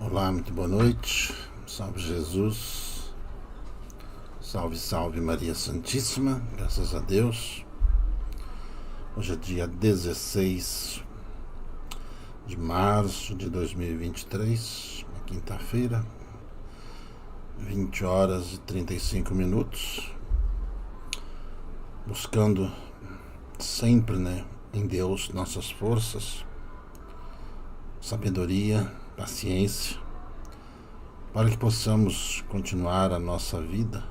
Olá, muito boa noite. Salve Jesus. Salve, salve Maria Santíssima. Graças a Deus. Hoje é dia 16 de março de 2023, uma quinta-feira, 20 horas e 35 minutos. Buscando sempre, em Deus nossas forças, sabedoria, paciência, para que possamos continuar a nossa vida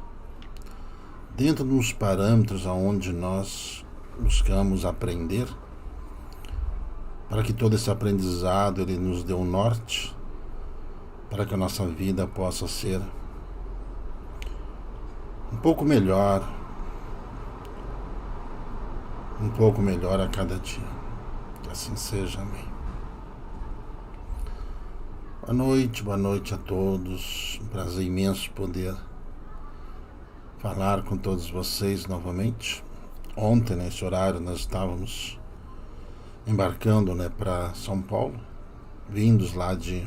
dentro dos parâmetros aonde nós buscamos aprender, para que todo esse aprendizado ele nos dê um norte, para que a nossa vida possa ser um pouco melhor a cada dia. Que assim seja, amém. Boa noite a todos. Um prazer imenso poder falar com todos vocês novamente. Ontem, nesse horário, nós estávamos embarcando para São Paulo, vindos lá de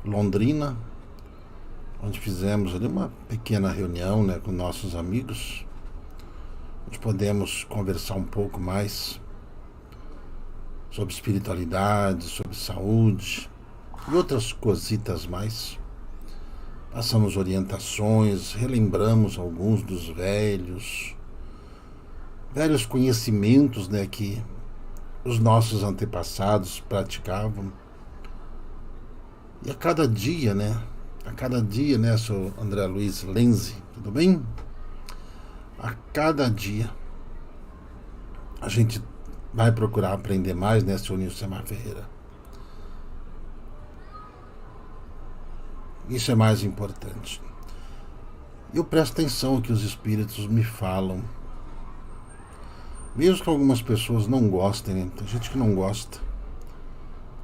Londrina, onde fizemos ali uma pequena reunião com nossos amigos, onde podemos conversar um pouco mais sobre espiritualidade, sobre saúde e outras cositas mais. Passamos orientações, relembramos alguns dos velhos conhecimentos que os nossos antepassados praticavam. E a cada dia, sou André Luiz Lenzi, tudo bem? A cada dia a gente vai procurar aprender mais, seu Nilcemar Ferreira. Isso é mais importante. Eu presto atenção ao que os espíritos me falam. Mesmo que algumas pessoas não gostem, tem gente que não gosta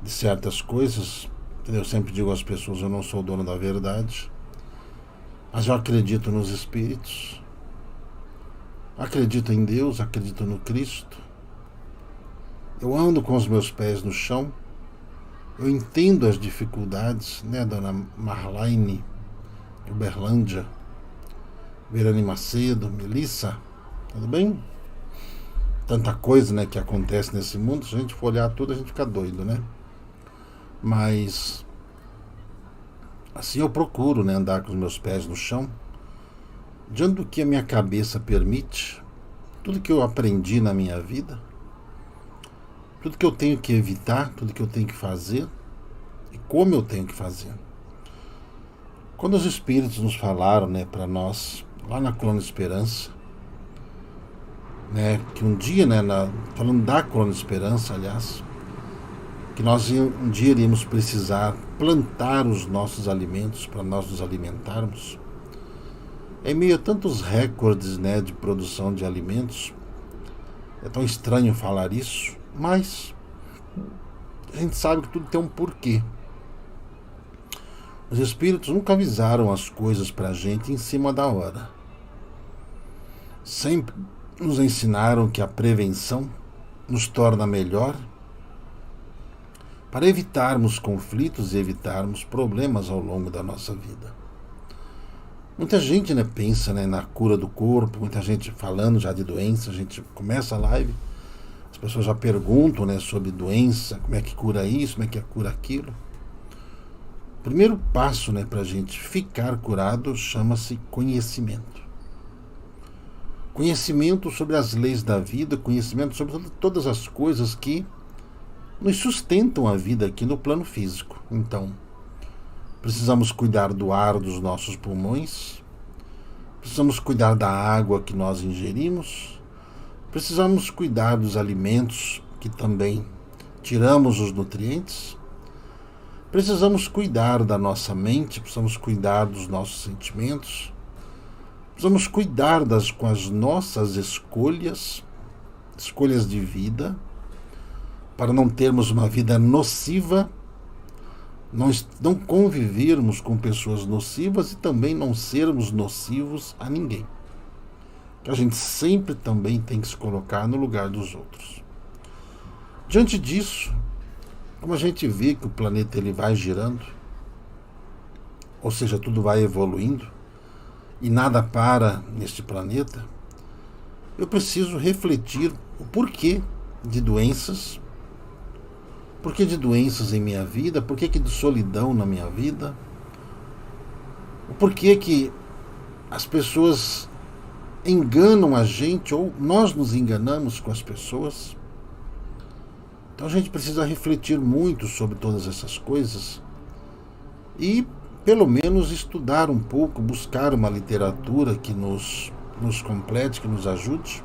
de certas coisas. Eu sempre digo às pessoas, eu não sou dono da verdade, mas eu acredito nos espíritos, acredito em Deus, acredito no Cristo. Eu ando com os meus pés no chão. Eu entendo as dificuldades, Dona Marlaine, Uberlândia, Verane Macedo, Melissa, tudo bem? Tanta coisa, que acontece nesse mundo, se a gente for olhar tudo, a gente fica doido, Mas, assim eu procuro, andar com os meus pés no chão, diante do que a minha cabeça permite, tudo que eu aprendi na minha vida, tudo que eu tenho que evitar, tudo que eu tenho que fazer e como eu tenho que fazer. Quando os espíritos nos falaram, para nós, lá na Colônia Esperança, que um dia, falando da Colônia Esperança, aliás, que nós um dia iríamos precisar plantar os nossos alimentos para nós nos alimentarmos. Em meio a tantos recordes, de produção de alimentos, é tão estranho falar isso, mas a gente sabe que tudo tem um porquê. Os espíritos nunca avisaram as coisas pra gente em cima da hora. Sempre nos ensinaram que a prevenção nos torna melhor para evitarmos conflitos e evitarmos problemas ao longo da nossa vida. Muita gente pensa na cura do corpo, muita gente falando já de doença, a gente começa a live, as pessoas já perguntam sobre doença, como é que cura isso, como é que cura aquilo. O primeiro passo para a gente ficar curado chama-se conhecimento. Conhecimento sobre as leis da vida, conhecimento sobre todas as coisas que nos sustentam a vida aqui no plano físico. Então, precisamos cuidar do ar dos nossos pulmões, precisamos cuidar da água que nós ingerimos, precisamos cuidar dos alimentos que também tiramos os nutrientes, precisamos cuidar da nossa mente, precisamos cuidar dos nossos sentimentos, precisamos cuidar com as nossas escolhas de vida, para não termos uma vida nociva, não convivermos com pessoas nocivas e também não sermos nocivos a ninguém. Que a gente sempre também tem que se colocar no lugar dos outros. Diante disso, como a gente vê que o planeta ele vai girando, ou seja, tudo vai evoluindo e nada para neste planeta, eu preciso refletir o porquê de doenças, porquê de doenças em minha vida, porquê de solidão na minha vida, o porquê que as pessoas enganam a gente ou nós nos enganamos com as pessoas. Então a gente precisa refletir muito sobre todas essas coisas e pelo menos estudar um pouco, buscar uma literatura que nos complete, que nos ajude,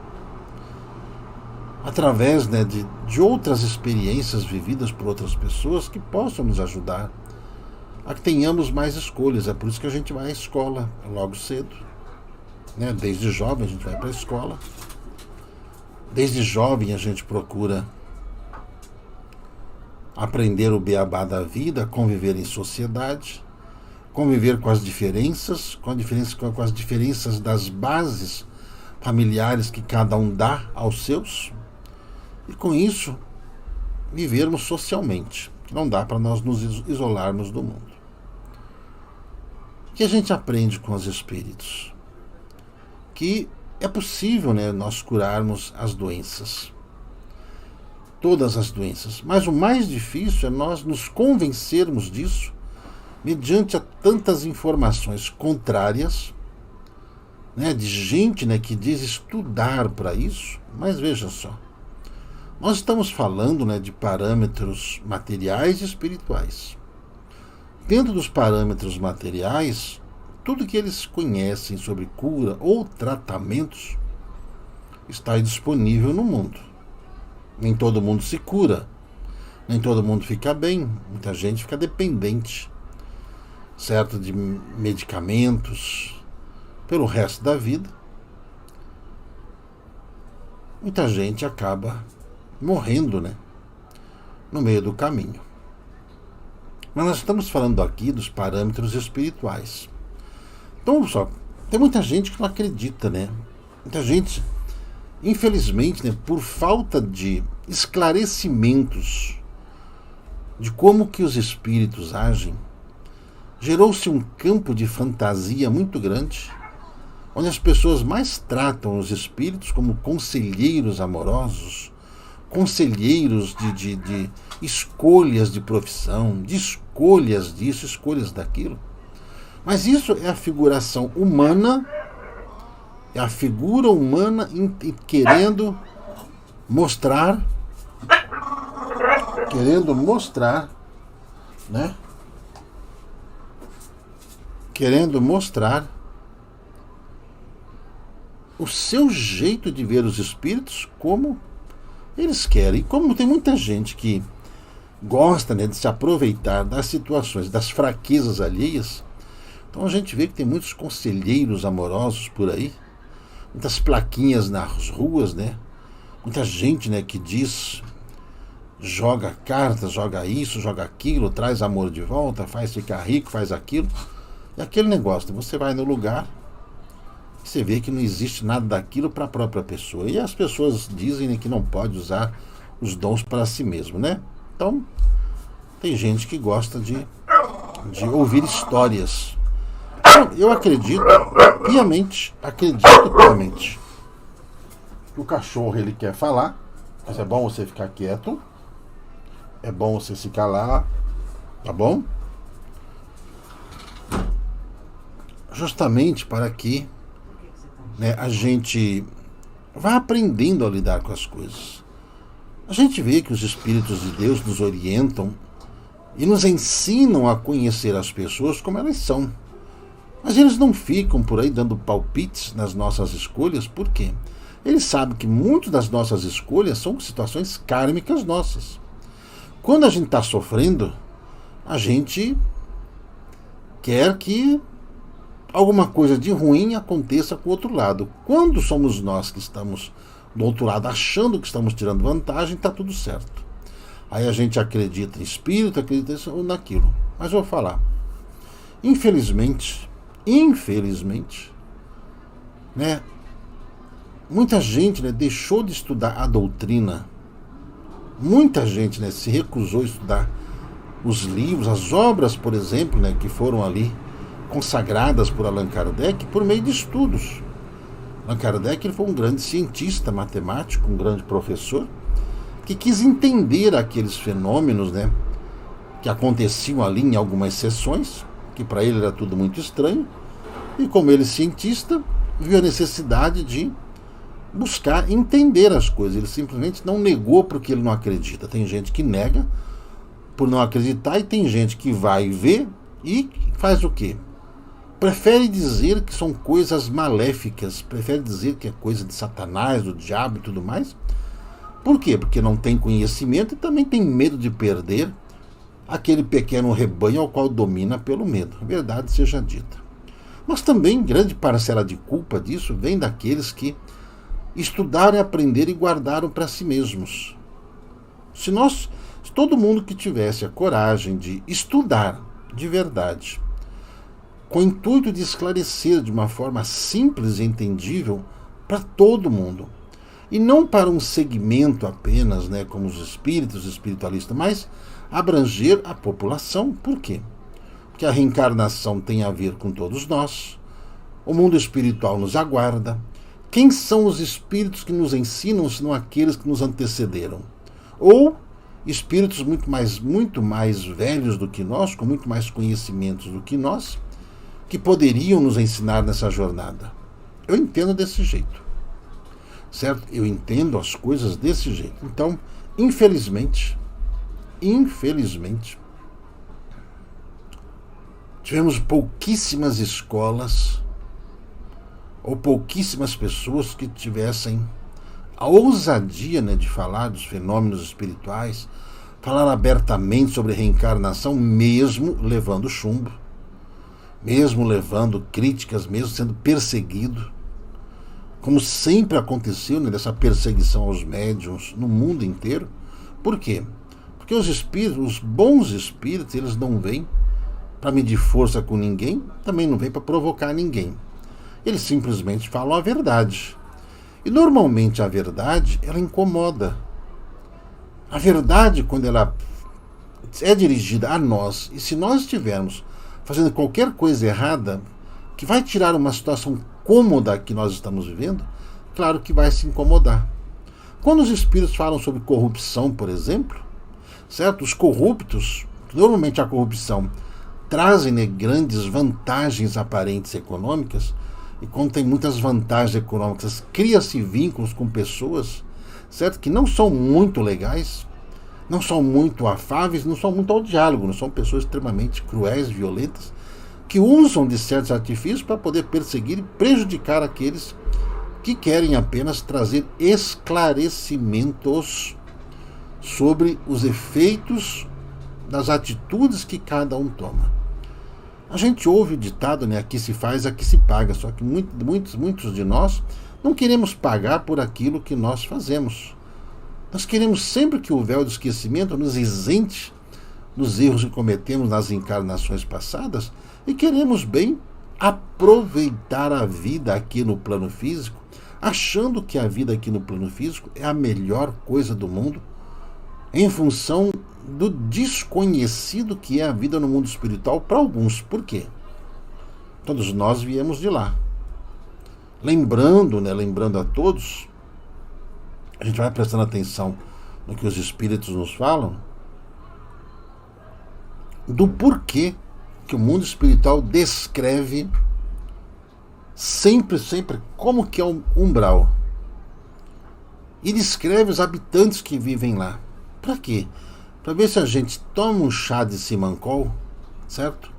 através, né, de outras experiências vividas por outras pessoas que possam nos ajudar a que tenhamos mais escolhas. É por isso que a gente vai à escola logo cedo, né? Desde jovem a gente vai para a escola, desde jovem a gente procura aprender o beabá da vida, conviver em sociedade, conviver com as diferenças, com as diferenças das bases familiares que cada um dá aos seus, e com isso vivermos socialmente. Não dá para nós nos isolarmos do mundo. O que a gente aprende com os espíritos? Que é possível, né, nós curarmos as doenças. Todas as doenças. Mas o mais difícil é nós nos convencermos disso mediante a tantas informações contrárias, né, de gente, né, que diz estudar para isso. Mas veja só, nós estamos falando, né, de parâmetros materiais e espirituais. Dentro dos parâmetros materiais, tudo que eles conhecem sobre cura ou tratamentos está disponível no mundo. Nem todo mundo se cura, nem todo mundo fica bem, muita gente fica dependente, certo, de medicamentos pelo resto da vida. Muita gente acaba morrendo, né, no meio do caminho. Mas nós estamos falando aqui dos parâmetros espirituais. Então, só, tem muita gente que não acredita, né? Muita gente, infelizmente, né, por falta de esclarecimentos de como que os espíritos agem, gerou-se um campo de fantasia muito grande, onde as pessoas mais tratam os espíritos como conselheiros amorosos, conselheiros de escolhas de profissão, de escolhas disso, escolhas daquilo. Mas isso é a figuração humana, é a figura humana querendo mostrar, né? Querendo mostrar o seu jeito de ver os espíritos como eles querem. E como tem muita gente que gosta, né, de se aproveitar das situações, das fraquezas alheias, então a gente vê que tem muitos conselheiros amorosos por aí, muitas plaquinhas nas ruas, né? Muita gente, né, que diz, joga cartas, joga isso, joga aquilo, traz amor de volta, faz ficar rico, faz aquilo. E aquele negócio, você vai no lugar, você vê que não existe nada daquilo para a própria pessoa. E as pessoas dizem, né, que não pode usar os dons para si mesmo, né? Então, tem gente que gosta de ouvir histórias. Então, eu acredito piamente que o cachorro ele quer falar, mas é bom você ficar quieto, é bom você se calar, tá bom? Justamente para que, né, a gente vá aprendendo a lidar com as coisas. A gente vê que os Espíritos de Deus nos orientam e nos ensinam a conhecer as pessoas como elas são. Mas eles não ficam por aí dando palpites nas nossas escolhas, por quê? Eles sabem que muitas das nossas escolhas são situações kármicas nossas. Quando a gente está sofrendo, a gente quer que alguma coisa de ruim aconteça com o outro lado. Quando somos nós que estamos do outro lado achando que estamos tirando vantagem, está tudo certo. Aí a gente acredita em espírito, acredita naquilo. Mas eu vou falar, infelizmente, né, muita gente, né, deixou de estudar a doutrina, Muita gente, né, se recusou a estudar os livros, as obras, por exemplo, né, que foram ali consagradas por Allan Kardec por meio de estudos. Allan Kardec, ele foi um grande cientista, matemático, um grande professor, que quis entender aqueles fenômenos, né, que aconteciam ali em algumas sessões, que para ele era tudo muito estranho, e como ele, cientista, viu a necessidade de buscar entender as coisas. Ele simplesmente não negou porque ele não acredita. Tem gente que nega por não acreditar e tem gente que vai ver e faz o quê? Prefere dizer que são coisas maléficas, prefere dizer que é coisa de Satanás, do diabo e tudo mais. Por quê? Porque não tem conhecimento e também tem medo de perder aquele pequeno rebanho ao qual domina pelo medo. A verdade seja dita. Mas também grande parcela de culpa disso vem daqueles que estudaram, aprenderam e guardaram para si mesmos. Se todo mundo que tivesse a coragem de estudar de verdade, com o intuito de esclarecer de uma forma simples e entendível para todo mundo, e não para um segmento apenas, né, como os espíritos, os espiritualistas, mas abranger a população. Por quê? Porque a reencarnação tem a ver com todos nós, o mundo espiritual nos aguarda. Quem são os espíritos que nos ensinam, senão aqueles que nos antecederam? Ou espíritos muito mais velhos do que nós, com muito mais conhecimentos do que nós, que poderiam nos ensinar nessa jornada. Eu entendo desse jeito, certo? Eu entendo as coisas desse jeito. Então, infelizmente, tivemos pouquíssimas escolas ou pouquíssimas pessoas que tivessem a ousadia, né, de falar dos fenômenos espirituais, falar abertamente sobre reencarnação, mesmo levando chumbo, mesmo levando críticas, mesmo sendo perseguido, como sempre aconteceu, né, dessa perseguição aos médiuns no mundo inteiro. Por quê? Porque os espíritos, os bons espíritos, eles não vêm para medir força com ninguém, também não vêm para provocar ninguém. Eles simplesmente falam a verdade. E normalmente a verdade, ela incomoda. A verdade, quando ela é dirigida a nós, e se nós estivermos fazendo qualquer coisa errada, que vai tirar uma situação cômoda que nós estamos vivendo, claro que vai se incomodar. Quando os espíritos falam sobre corrupção, por exemplo, certo? Os corruptos, normalmente a corrupção, trazem, né, grandes vantagens aparentes econômicas, e quando tem muitas vantagens econômicas, cria-se vínculos com pessoas, certo? Que não são muito legais, não são muito afáveis, não são muito ao diálogo, não são pessoas extremamente cruéis, violentas, que usam de certos artifícios para poder perseguir e prejudicar aqueles que querem apenas trazer esclarecimentos sobre os efeitos das atitudes que cada um toma. A gente ouve o ditado, né, aqui se faz, aqui se paga, só que muitos de nós não queremos pagar por aquilo que nós fazemos. Nós queremos sempre que o véu do esquecimento nos isente dos erros que cometemos nas encarnações passadas e queremos bem aproveitar a vida aqui no plano físico, achando que a vida aqui no plano físico é a melhor coisa do mundo, em função do desconhecido que é a vida no mundo espiritual para alguns. Por quê? Todos nós viemos de lá. Lembrando a todos, a gente vai prestando atenção no que os espíritos nos falam, do porquê que o mundo espiritual descreve sempre como que é o umbral. E descreve os habitantes que vivem lá. Para quê? Para ver se a gente toma um chá de simancol, certo?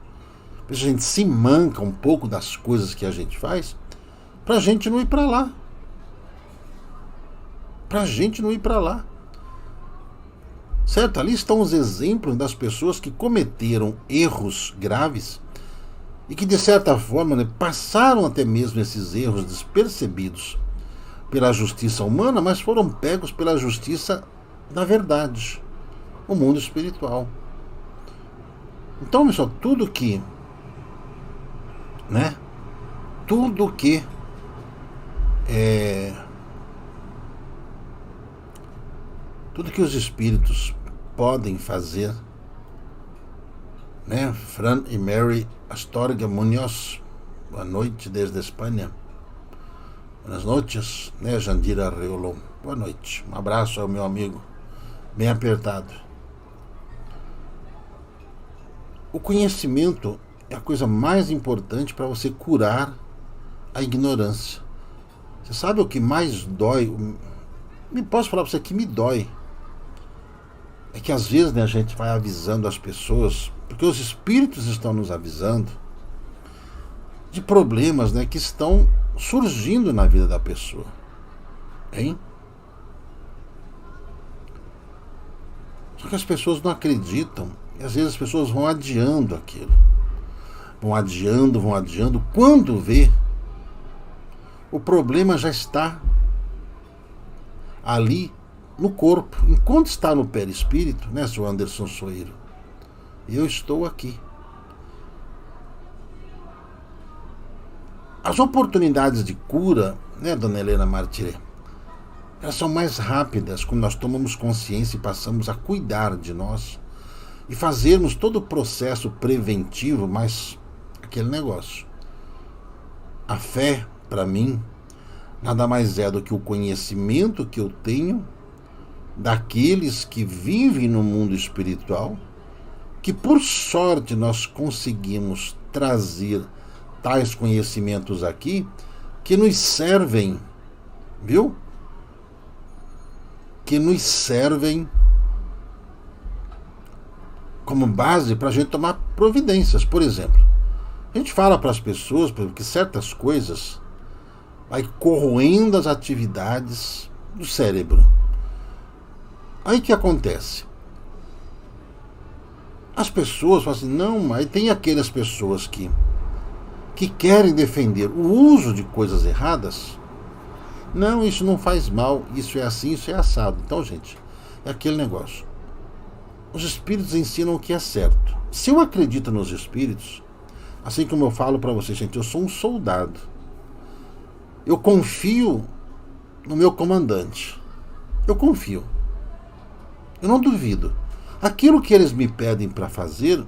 Ver se a gente se manca um pouco das coisas que a gente faz, para a gente não ir para lá. Para a gente não ir para lá. Certo? Ali estão os exemplos das pessoas que cometeram erros graves e que, de certa forma, né, passaram até mesmo esses erros despercebidos pela justiça humana, mas foram pegos pela justiça da verdade, o mundo espiritual. Então, pessoal, tudo que tudo que os espíritos podem fazer, né? Fran e Mary Astorga Munoz, boa noite desde a Espanha. Boas noites, né? Jandira Reolon, boa noite. Um abraço ao meu amigo, bem apertado. O conhecimento é a coisa mais importante para você curar a ignorância. Você sabe o que mais dói? Posso falar para você que me dói? É que às vezes, né, a gente vai avisando as pessoas, porque os espíritos estão nos avisando de problemas, né, que estão surgindo na vida da pessoa. Hein? Só que as pessoas não acreditam. E às vezes as pessoas vão adiando aquilo. Vão adiando. Quando vê, o problema já está ali no corpo. Enquanto está no perispírito, né, seu Anderson Soeiro? Eu estou aqui. As oportunidades de cura, né, dona Helena Martiré, elas são mais rápidas quando nós tomamos consciência e passamos a cuidar de nós e fazermos todo o processo preventivo, mas aquele negócio. A fé, para mim, nada mais é do que o conhecimento que eu tenho daqueles que vivem no mundo espiritual, que por sorte nós conseguimos trazer tais conhecimentos aqui, que nos servem, viu? Que nos servem como base para a gente tomar providências. Por exemplo, a gente fala para as pessoas que certas coisas vai corroendo as atividades do cérebro. Aí o que acontece? As pessoas falam assim, não, mas tem aquelas pessoas que querem defender o uso de coisas erradas. Não, isso não faz mal, isso é assim, isso é assado. Então, gente, é aquele negócio. Os espíritos ensinam o que é certo. Se eu acredito nos espíritos, assim como eu falo para vocês, gente, eu sou um soldado. Eu confio no meu comandante. Eu confio. Eu não duvido. Aquilo que eles me pedem para fazer,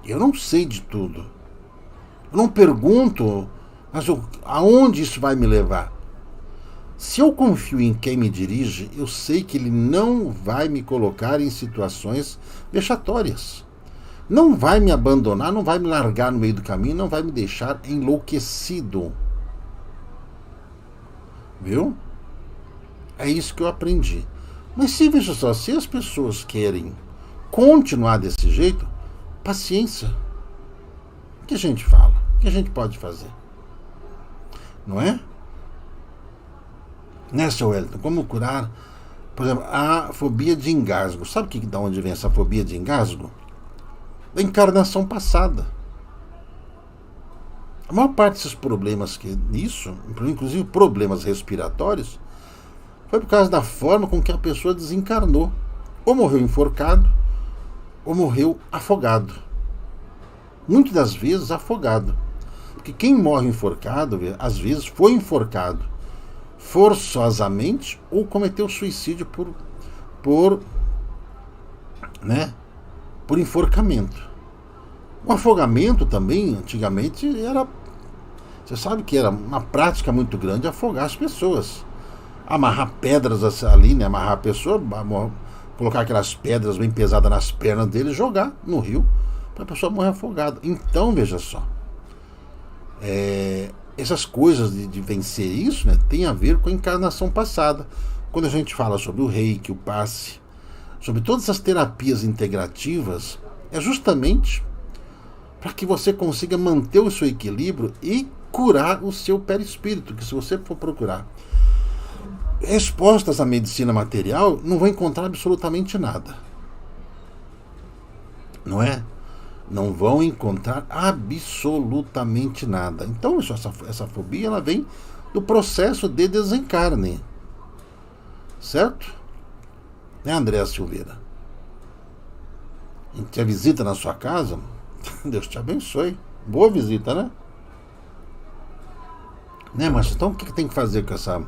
eu não sei de tudo. Eu não pergunto, mas aonde isso vai me levar? Se eu confio em quem me dirige, eu sei que ele não vai me colocar em situações vexatórias. Não vai me abandonar, não vai me largar no meio do caminho, não vai me deixar enlouquecido. Viu? É isso que eu aprendi. Mas se, veja só, se as pessoas querem continuar desse jeito, paciência. O que a gente fala? O que a gente pode fazer? Não é? Né, seu Wellington? Como curar, por exemplo, a fobia de engasgo. Sabe de onde vem essa fobia de engasgo? Da encarnação passada. A maior parte desses problemas inclusive problemas respiratórios, foi por causa da forma com que a pessoa desencarnou. Ou morreu enforcado, ou morreu afogado. Muitas das vezes afogado. Porque quem morre enforcado, às vezes foi enforcado forçosamente ou cometeu suicídio por enforcamento. O afogamento também, antigamente, você sabe que era uma prática muito grande afogar as pessoas. Amarrar pedras ali, né? Amarrar a pessoa, colocar aquelas pedras bem pesadas nas pernas dele e jogar no rio para a pessoa morrer afogada. Então, veja só, essas coisas de vencer isso, né, tem a ver com a encarnação passada. Quando a gente fala sobre o reiki, o passe, sobre todas as terapias integrativas, é justamente para que você consiga manter o seu equilíbrio e curar o seu perispírito, que se você for procurar respostas à medicina material, não vai encontrar absolutamente nada. Não é? Não vão encontrar absolutamente nada. Então, essa fobia, ela vem do processo de desencarne. Certo? Né, Andréa Silveira? A gente a visita na sua casa? Deus te abençoe. Boa visita, né? Né, mas então o que tem que fazer com essa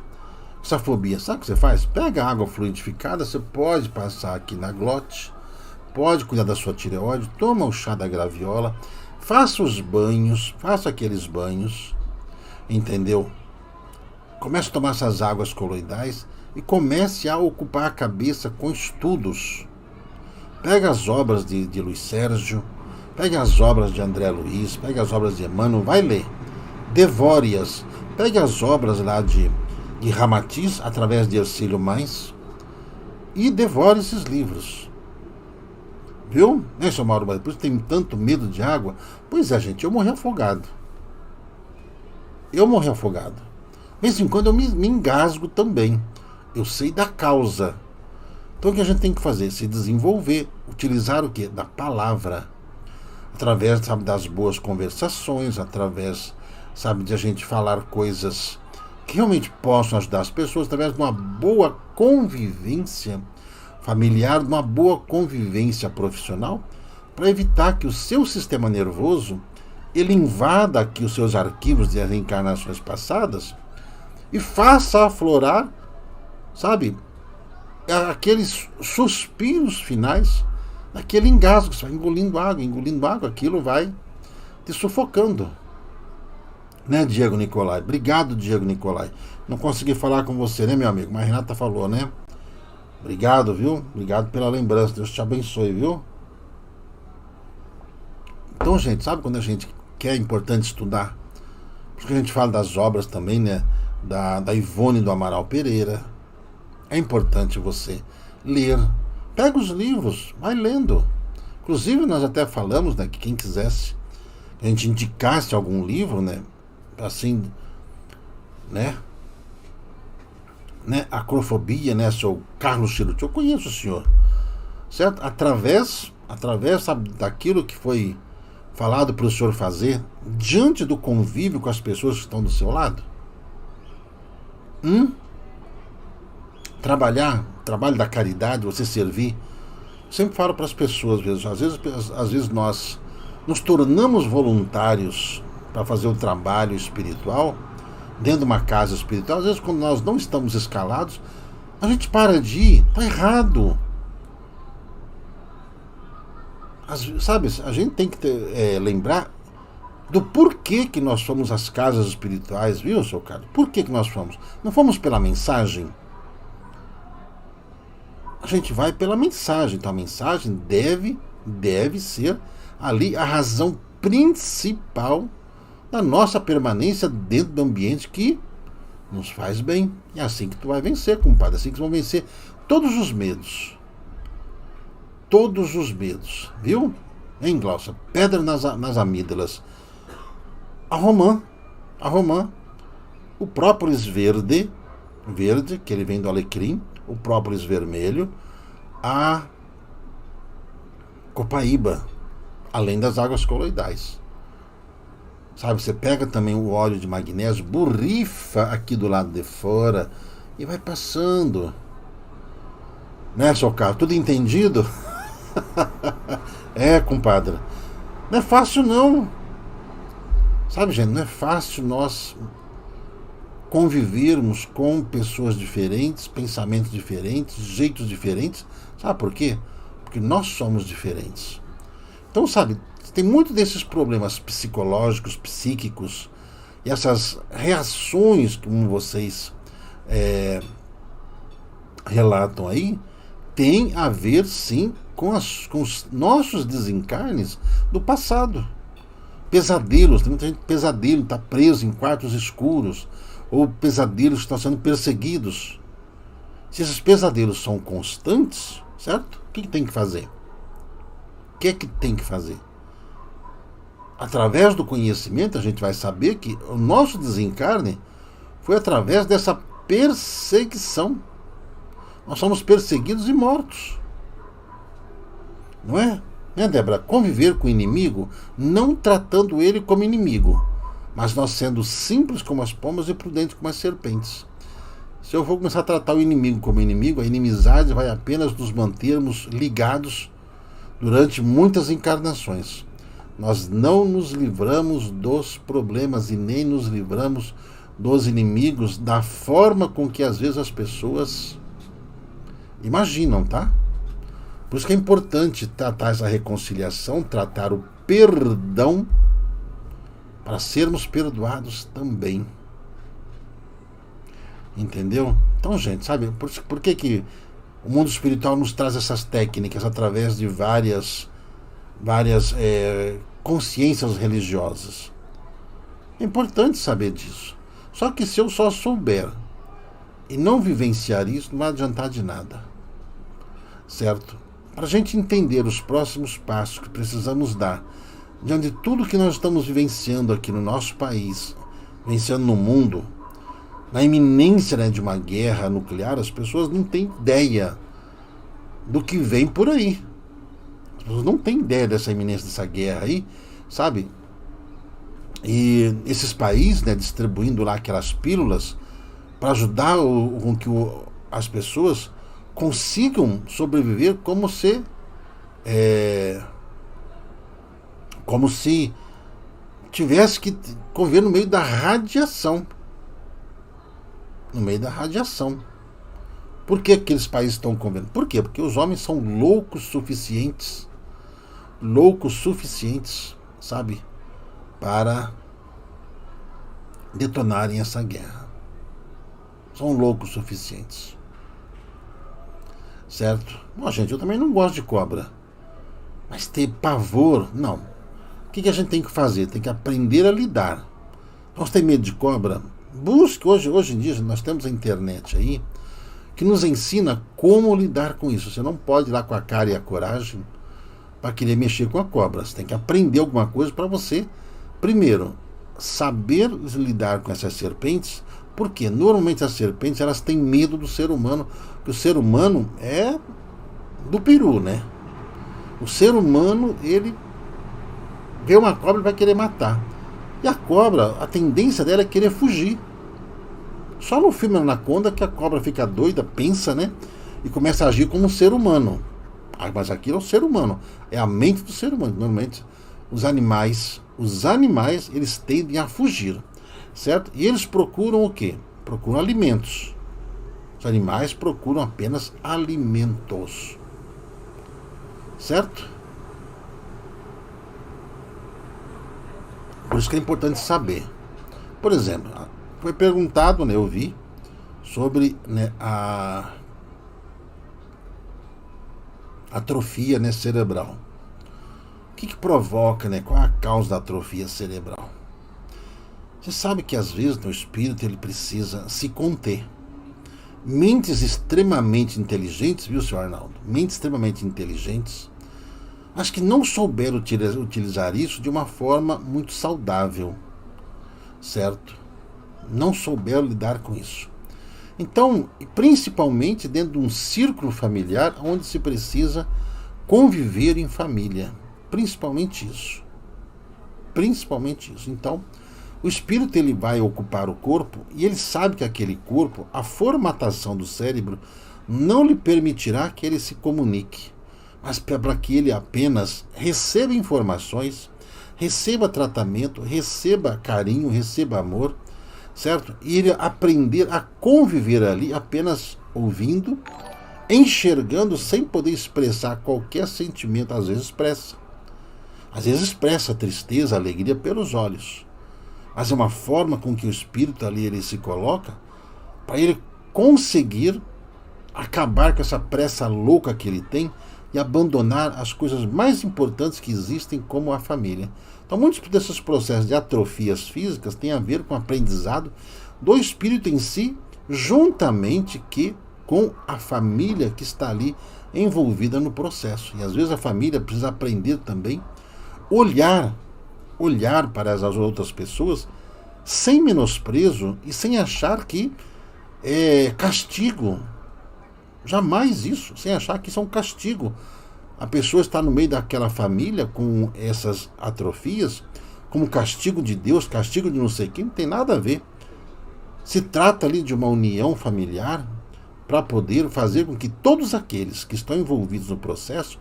essa fobia, sabe o que você faz? Pega a água fluidificada, você pode passar aqui na glote, pode cuidar da sua tireoide, toma o chá da graviola, faça os banhos, faça aqueles banhos, entendeu? Comece a tomar essas águas coloidais e comece a ocupar a cabeça com estudos. Pega as obras de Luiz Sérgio, pega as obras de André Luiz, pega as obras de Emmanuel, vai ler. Devore-as. Pegue as obras lá de Ramatiz, através de Hercílio Mais, e devore esses livros. Viu? Né, seu Mauro? Por isso tem tanto medo de água? Pois é, gente, eu morri afogado. De vez em quando eu me engasgo também. Eu sei da causa. Então o que a gente tem que fazer? Se desenvolver, utilizar o quê? Da palavra. Através, sabe, das boas conversações, através, sabe, de a gente falar coisas que realmente possam ajudar as pessoas, através de uma boa convivência familiar, de uma boa convivência profissional, para evitar que o seu sistema nervoso ele invada aqui os seus arquivos de reencarnações passadas e faça aflorar, sabe, aqueles suspiros finais, aquele engasgo, você vai engolindo água, aquilo vai te sufocando. Né, Diego Nicolai? Obrigado, Diego Nicolai. Não consegui falar com você, né, meu amigo? Mas a Renata falou, né? Obrigado, viu? Obrigado pela lembrança. Deus te abençoe, viu? Então, gente, sabe quando a gente quer, é importante estudar? Porque a gente fala das obras também, né? Da Ivone do Amaral Pereira. É importante você ler. Pega os livros, vai lendo. Inclusive, nós até falamos, né, que quem quisesse que a gente indicasse algum livro, né? Assim, né? Acrofobia, né? Seu Carlos Chiruti, eu conheço o senhor, certo? Através, sabe, daquilo que foi falado para o senhor fazer diante do convívio com as pessoas que estão do seu lado. Trabalho da caridade, você servir. Sempre falo para as pessoas, às vezes nós nos tornamos voluntários para fazer o trabalho espiritual dentro de uma casa espiritual. Às vezes, quando nós não estamos escalados, a gente para de ir. Está errado. Sabe, a gente tem que lembrar do porquê que nós fomos às casas espirituais, viu, seu Carlos? Por que nós fomos? Não fomos pela mensagem? A gente vai pela mensagem. Então a mensagem deve ser ali a razão principal da nossa permanência dentro do ambiente que nos faz bem. É assim que tu vai vencer, compadre. É assim que tu vai vencer todos os medos. Todos os medos. Viu? Hein, Glaucia? Pedra nas amígdalas. A romã. O própolis verde, que ele vem do alecrim. O própolis vermelho. A copaíba. Além das águas coloidais. Sabe, você pega também o óleo de magnésio, borrifa aqui do lado de fora e vai passando. Né, seu Carlos? Tudo entendido? É, compadre. Não é fácil, não. Sabe, gente, não é fácil nós convivermos com pessoas diferentes, pensamentos diferentes, jeitos diferentes. Sabe por quê? Porque nós somos diferentes. Então, sabe, tem muito desses problemas psicológicos, psíquicos, e essas reações, como vocês relatam aí, tem a ver, sim, com os nossos desencarnes do passado. Pesadelos, tem muita gente pesadelo, está preso em quartos escuros, ou pesadelos que estão sendo perseguidos. Se esses pesadelos são constantes, certo? O que tem que fazer? O que é que tem que fazer? Através do conhecimento, a gente vai saber que o nosso desencarne foi através dessa perseguição. Nós somos perseguidos e mortos. Não é? Né, Débora? Conviver com o inimigo, não tratando ele como inimigo, mas nós sendo simples como as pombas e prudentes como as serpentes. Se eu vou começar a tratar o inimigo como inimigo, a inimizade vai apenas nos mantermos ligados durante muitas encarnações. Nós não nos livramos dos problemas e nem nos livramos dos inimigos da forma com que às vezes as pessoas imaginam, tá? Por isso que é importante tratar essa reconciliação, tratar o perdão, para sermos perdoados também. Entendeu? Então, gente, sabe, por que o mundo espiritual nos traz essas técnicas através de várias consciências religiosas? É importante saber disso. Só que se eu só souber e não vivenciar isso, não vai adiantar de nada. Certo? Para a gente entender os próximos passos que precisamos dar, diante de tudo que nós estamos vivenciando aqui no nosso país, vivenciando no mundo, na iminência, né, de uma guerra nuclear, as pessoas não têm ideia do que vem por aí. As pessoas não têm ideia dessa iminência dessa guerra aí, sabe? E esses países, né, distribuindo lá aquelas pílulas para ajudar com que as pessoas consigam sobreviver como se tivesse que conviver no meio da radiação. No meio da radiação. Por que aqueles países estão convivendo? Por quê? Porque os homens são loucos suficientes, sabe, para detonarem essa guerra. São loucos suficientes. Certo? Bom, gente, eu também não gosto de cobra. Mas ter pavor, não. O que a gente tem que fazer? Tem que aprender a lidar. Nós temos medo de cobra? Busque, hoje em dia nós temos a internet aí, que nos ensina como lidar com isso. Você não pode ir lá com a cara e a coragem para querer mexer com a cobra. Você tem que aprender alguma coisa para você, primeiro, saber lidar com essas serpentes, porque normalmente as serpentes elas têm medo do ser humano, porque o ser humano é do peru, né? O ser humano, ele vê uma cobra e vai querer matar. E a cobra, a tendência dela é querer fugir. Só no filme Anaconda que a cobra fica doida, pensa, né? E começa a agir como um ser humano. Mas aquilo é o ser humano. É a mente do ser humano. Normalmente, os animais, eles tendem a fugir. Certo? E eles procuram o quê? Procuram alimentos. Os animais procuram apenas alimentos. Certo? Por isso que é importante saber. Por exemplo, foi perguntado, né, eu vi, sobre, né, a atrofia, né, cerebral. O que provoca, né? Qual é a causa da atrofia cerebral? Você sabe que às vezes no espírito ele precisa se conter. Mentes extremamente inteligentes, viu, senhor Arnaldo? Mentes extremamente inteligentes, acho que não souberam utilizar isso de uma forma muito saudável, certo? Não souberam lidar com isso. Então, principalmente dentro de um círculo familiar onde se precisa conviver em família. Principalmente isso. Então, o espírito ele vai ocupar o corpo e ele sabe que aquele corpo, a formatação do cérebro, não lhe permitirá que ele se comunique, mas para que ele apenas receba informações, receba tratamento, receba carinho, receba amor, certo? E ele aprender a conviver ali apenas ouvindo, enxergando sem poder expressar qualquer sentimento. Às vezes expressa tristeza, alegria pelos olhos, mas é uma forma com que o espírito ali ele se coloca para ele conseguir acabar com essa pressa louca que ele tem e abandonar as coisas mais importantes que existem, como a família. Então, muitos desses processos de atrofias físicas têm a ver com o aprendizado do espírito em si, juntamente com a família que está ali envolvida no processo. E às vezes a família precisa aprender também olhar para as outras pessoas sem menosprezo e sem achar que é castigo. Jamais isso, sem achar que isso é um castigo. A pessoa está no meio daquela família com essas atrofias, como castigo de Deus, castigo de não sei quem, não tem nada a ver. Se trata ali de uma união familiar para poder fazer com que todos aqueles que estão envolvidos no processo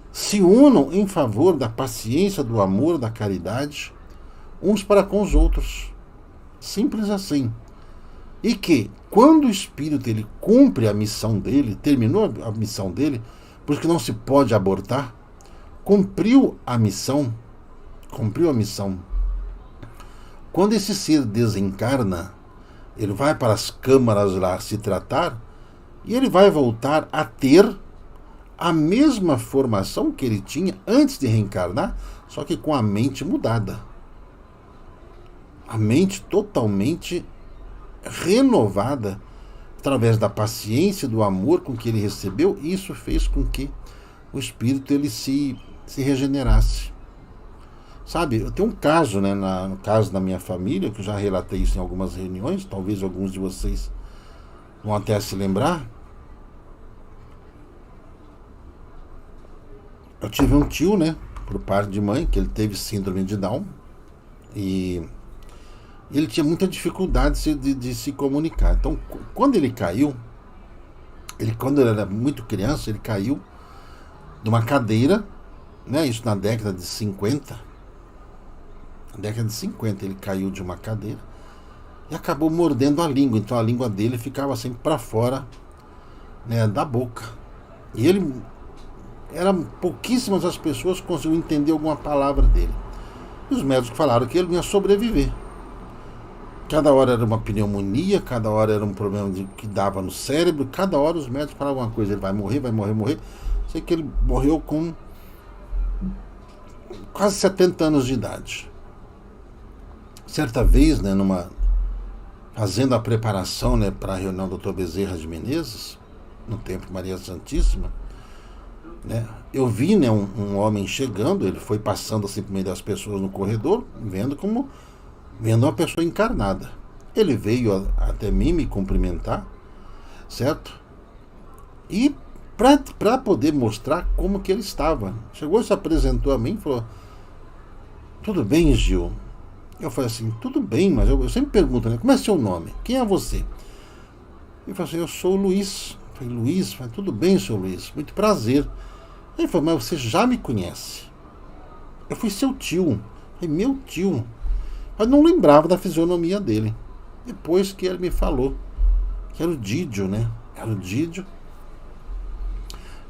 se unam em favor da paciência, do amor, da caridade, uns para com os outros. Simples assim. E que, quando o espírito ele cumpre a missão dele, terminou a missão dele, porque não se pode abortar, cumpriu a missão, quando esse ser desencarna, ele vai para as câmaras lá se tratar, e ele vai voltar a ter a mesma formação que ele tinha antes de reencarnar, só que com a mente mudada. A mente totalmente renovada através da paciência, do amor com que ele recebeu, e isso fez com que o espírito ele se regenerasse. Sabe, eu tenho um caso, né, no caso da minha família, que eu já relatei isso em algumas reuniões, talvez alguns de vocês vão até se lembrar. Eu tive um tio, né, por parte de mãe, que ele teve síndrome de Down, e ele tinha muita dificuldade de se comunicar. Então, quando ele caiu, quando ele era muito criança, ele caiu de uma cadeira, né, isso na década de 50. Na década de 50 ele caiu de uma cadeira e acabou mordendo a língua. Então a língua dele ficava sempre para fora, né, da boca. E ele... eram pouquíssimas as pessoas que conseguiam entender alguma palavra dele. E os médicos falaram que ele não ia sobreviver. Cada hora era uma pneumonia, cada hora era um problema que dava no cérebro, cada hora os médicos falavam uma coisa, ele vai morrer, vai morrer, morrer. Sei que ele morreu com quase 70 anos de idade. Certa vez, né, fazendo a preparação, né, para a reunião do Dr. Bezerra de Menezes, no Templo Maria Santíssima, né, eu vi, né, um homem chegando, ele foi passando assim por meio das pessoas no corredor, vendo uma pessoa encarnada. Ele veio até mim me cumprimentar, certo? E para poder mostrar como que ele estava. Chegou, se apresentou a mim e falou: tudo bem, Gil? Eu falei assim: tudo bem, mas eu sempre pergunto, né, como é seu nome? Quem é você? Ele falou assim: eu sou o Luiz. Eu falei: Luiz? Eu falei: tudo bem, seu Luiz, muito prazer. Ele falou: mas você já me conhece? Eu fui seu tio. Eu falei: meu tio? Mas não lembrava da fisionomia dele. Depois que ele me falou que era o Didio, né? Era o Didio.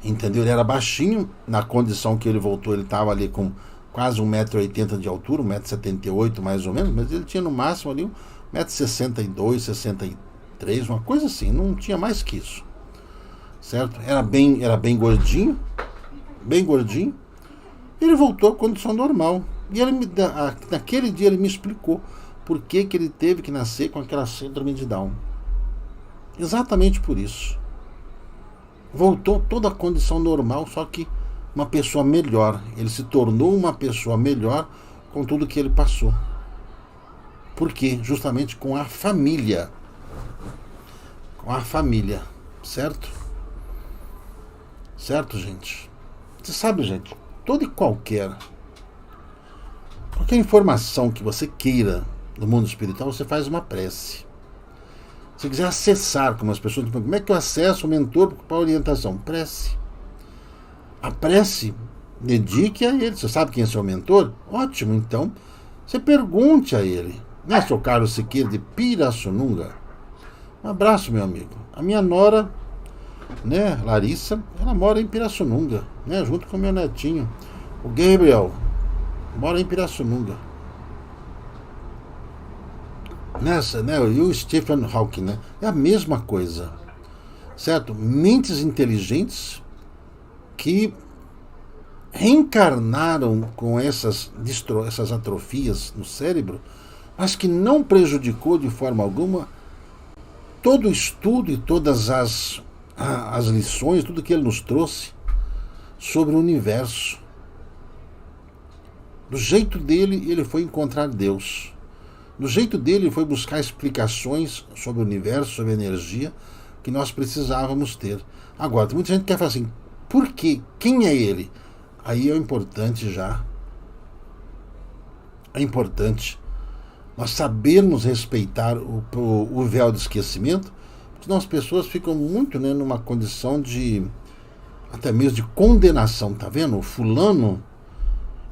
Entendeu? Ele era baixinho. Na condição que ele voltou, ele estava ali com quase 1,80 m de altura, 1,78 m mais ou menos, mas ele tinha no máximo ali 1,62 m, 63, uma coisa assim, não tinha mais que isso. Certo? Era bem gordinho, bem gordinho. Ele voltou à condição normal. E naquele dia ele me explicou por que ele teve que nascer com aquela síndrome de Down. Exatamente por isso. Voltou toda a condição normal, só que uma pessoa melhor. Ele se tornou uma pessoa melhor com tudo que ele passou. Por quê? Justamente com a família. Com a família. Certo? Certo, gente? Você sabe, gente, toda e qualquer informação que você queira no mundo espiritual, você faz uma prece. Se quiser acessar, como as pessoas dizem, como é que eu acesso o mentor para orientação? Prece. A prece, dedique a ele. Você sabe quem é seu mentor? Ótimo, então você pergunte a ele. Né, seu Carlos Siqueira de Pirassununga? Um abraço, meu amigo. A minha nora, né, Larissa, ela mora em Pirassununga, né, junto com meu netinho, o Gabriel, mora em Pirassununga. Nessa, né, e o Stephen Hawking, né, é a mesma coisa, certo? Mentes inteligentes que reencarnaram com essas atrofias no cérebro, mas que não prejudicou de forma alguma todo o estudo e todas as lições, tudo que ele nos trouxe sobre o universo. Do jeito dele, ele foi encontrar Deus. Do jeito dele, ele foi buscar explicações sobre o universo, sobre a energia que nós precisávamos ter. Agora, tem muita gente que quer falar assim: por quê? Quem é ele? Aí é importante nós sabermos respeitar o véu do esquecimento, porque senão as pessoas ficam muito, né, numa condição de até mesmo de condenação. Tá vendo? O fulano,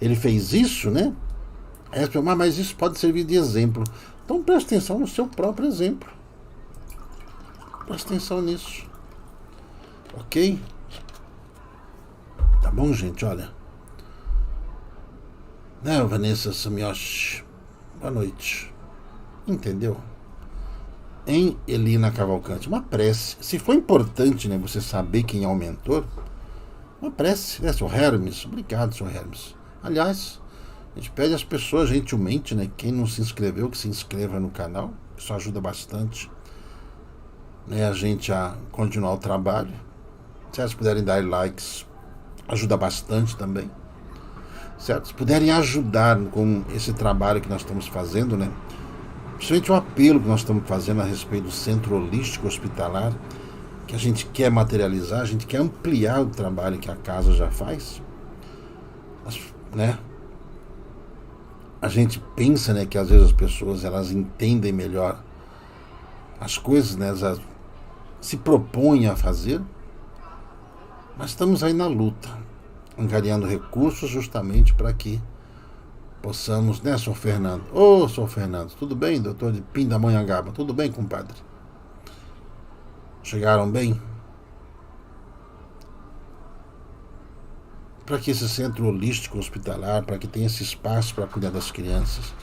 ele fez isso, né? Aí as pessoas, mas isso pode servir de exemplo. Então preste atenção no seu próprio exemplo. Preste atenção nisso. Ok? Tá bom, gente? Olha. Né, Vanessa Samioshi? Boa noite. Entendeu? Em Elina Cavalcante, uma prece. Se for importante, né, você saber quem é o mentor, uma prece, né, seu Hermes? Obrigado, seu Hermes. Aliás, a gente pede às pessoas gentilmente, né, quem não se inscreveu, que se inscreva no canal. Isso ajuda bastante, né, a gente a continuar o trabalho. Se elas puderem dar likes, ajuda bastante também. Certo? Se puderem ajudar com esse trabalho que nós estamos fazendo, né? Principalmente o apelo que nós estamos fazendo a respeito do centro holístico hospitalar, que a gente quer materializar, a gente quer ampliar o trabalho que a casa já faz, né? A gente pensa, né, que às vezes as pessoas elas entendem melhor as coisas, né? Elas se propõem a fazer, mas estamos aí na luta, angariando recursos justamente para que possamos, né, Sr. Fernando? Ô, Sr. Fernando, tudo bem, doutor de Pindamonhangaba? Tudo bem, compadre? Chegaram bem? Para que esse centro holístico hospitalar, para que tenha esse espaço para cuidar das crianças,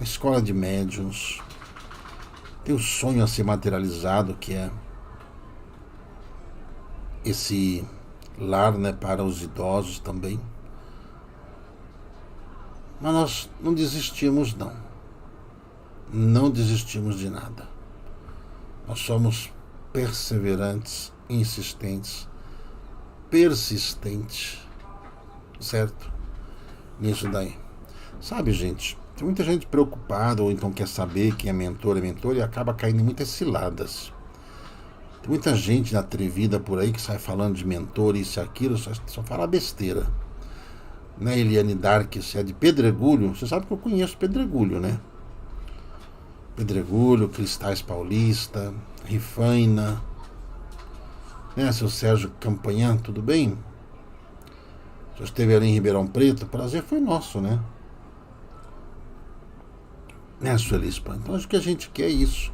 a escola de médiuns, tem o sonho a ser materializado, que é esse lar, né, para os idosos também. Mas nós não desistimos, não. Não desistimos de nada. Nós somos perseverantes, insistentes, persistentes, certo? Nisso daí. Sabe, gente, tem muita gente preocupada ou então quer saber quem é mentor e acaba caindo em muitas ciladas. Tem muita gente atrevida por aí que sai falando de mentor, isso e aquilo, só fala besteira. Né, Eliane Dark, se é de Pedregulho, você sabe que eu conheço Pedregulho, né? Pedregulho, Cristais Paulista, Rifaina, né, seu Sérgio Campanhã, tudo bem? Já esteve ali em Ribeirão Preto, o prazer foi nosso, né? Né, Sueli Spam? Então acho que a gente quer isso.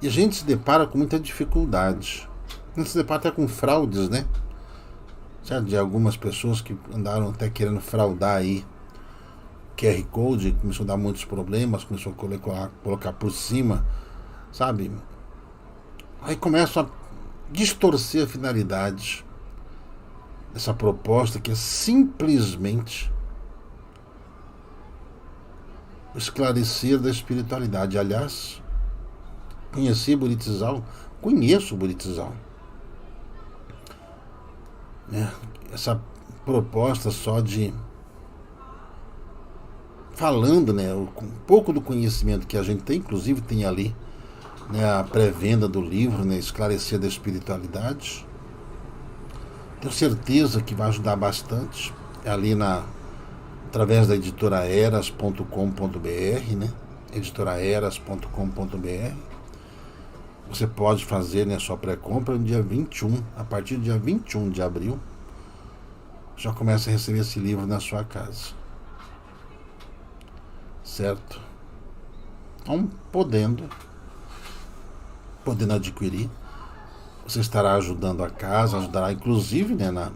E a gente se depara com muita dificuldade. A gente se depara até com fraudes, né? Certo? De algumas pessoas que andaram até querendo fraudar aí QR Code, começou a dar muitos problemas, começou a colocar por cima, sabe? Aí começa a distorcer a finalidade dessa proposta, que é simplesmente o esclarecer da espiritualidade. Aliás, conheço o Buritizal. Essa proposta só de falando, né, um pouco do conhecimento que a gente tem, inclusive tem ali, né, a pré-venda do livro, né, Esclarecer da Espiritualidade. Tenho certeza que vai ajudar bastante. É ali através da editoraeras.com.br, né, editoraeras.com.br. Você pode fazer, né, sua pré-compra no dia 21, a partir do dia 21 de abril, já começa a receber esse livro na sua casa. Certo? Então, podendo adquirir, você estará ajudando a casa, ajudará inclusive, né,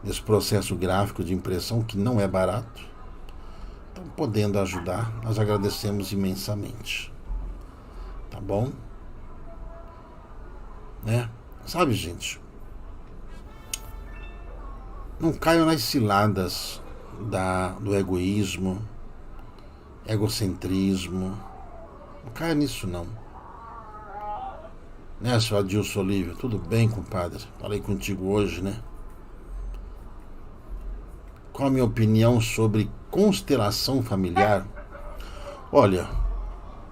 nesse processo gráfico de impressão, que não é barato. Então, podendo ajudar, nós agradecemos imensamente. Tá bom? Né? Sabe, gente, não caiam nas ciladas do egoísmo, egocentrismo. Não caia nisso, não. Né, seu Adilson Olívio? Tudo bem, compadre? Falei contigo hoje, né? Qual a minha opinião sobre constelação familiar? Olha,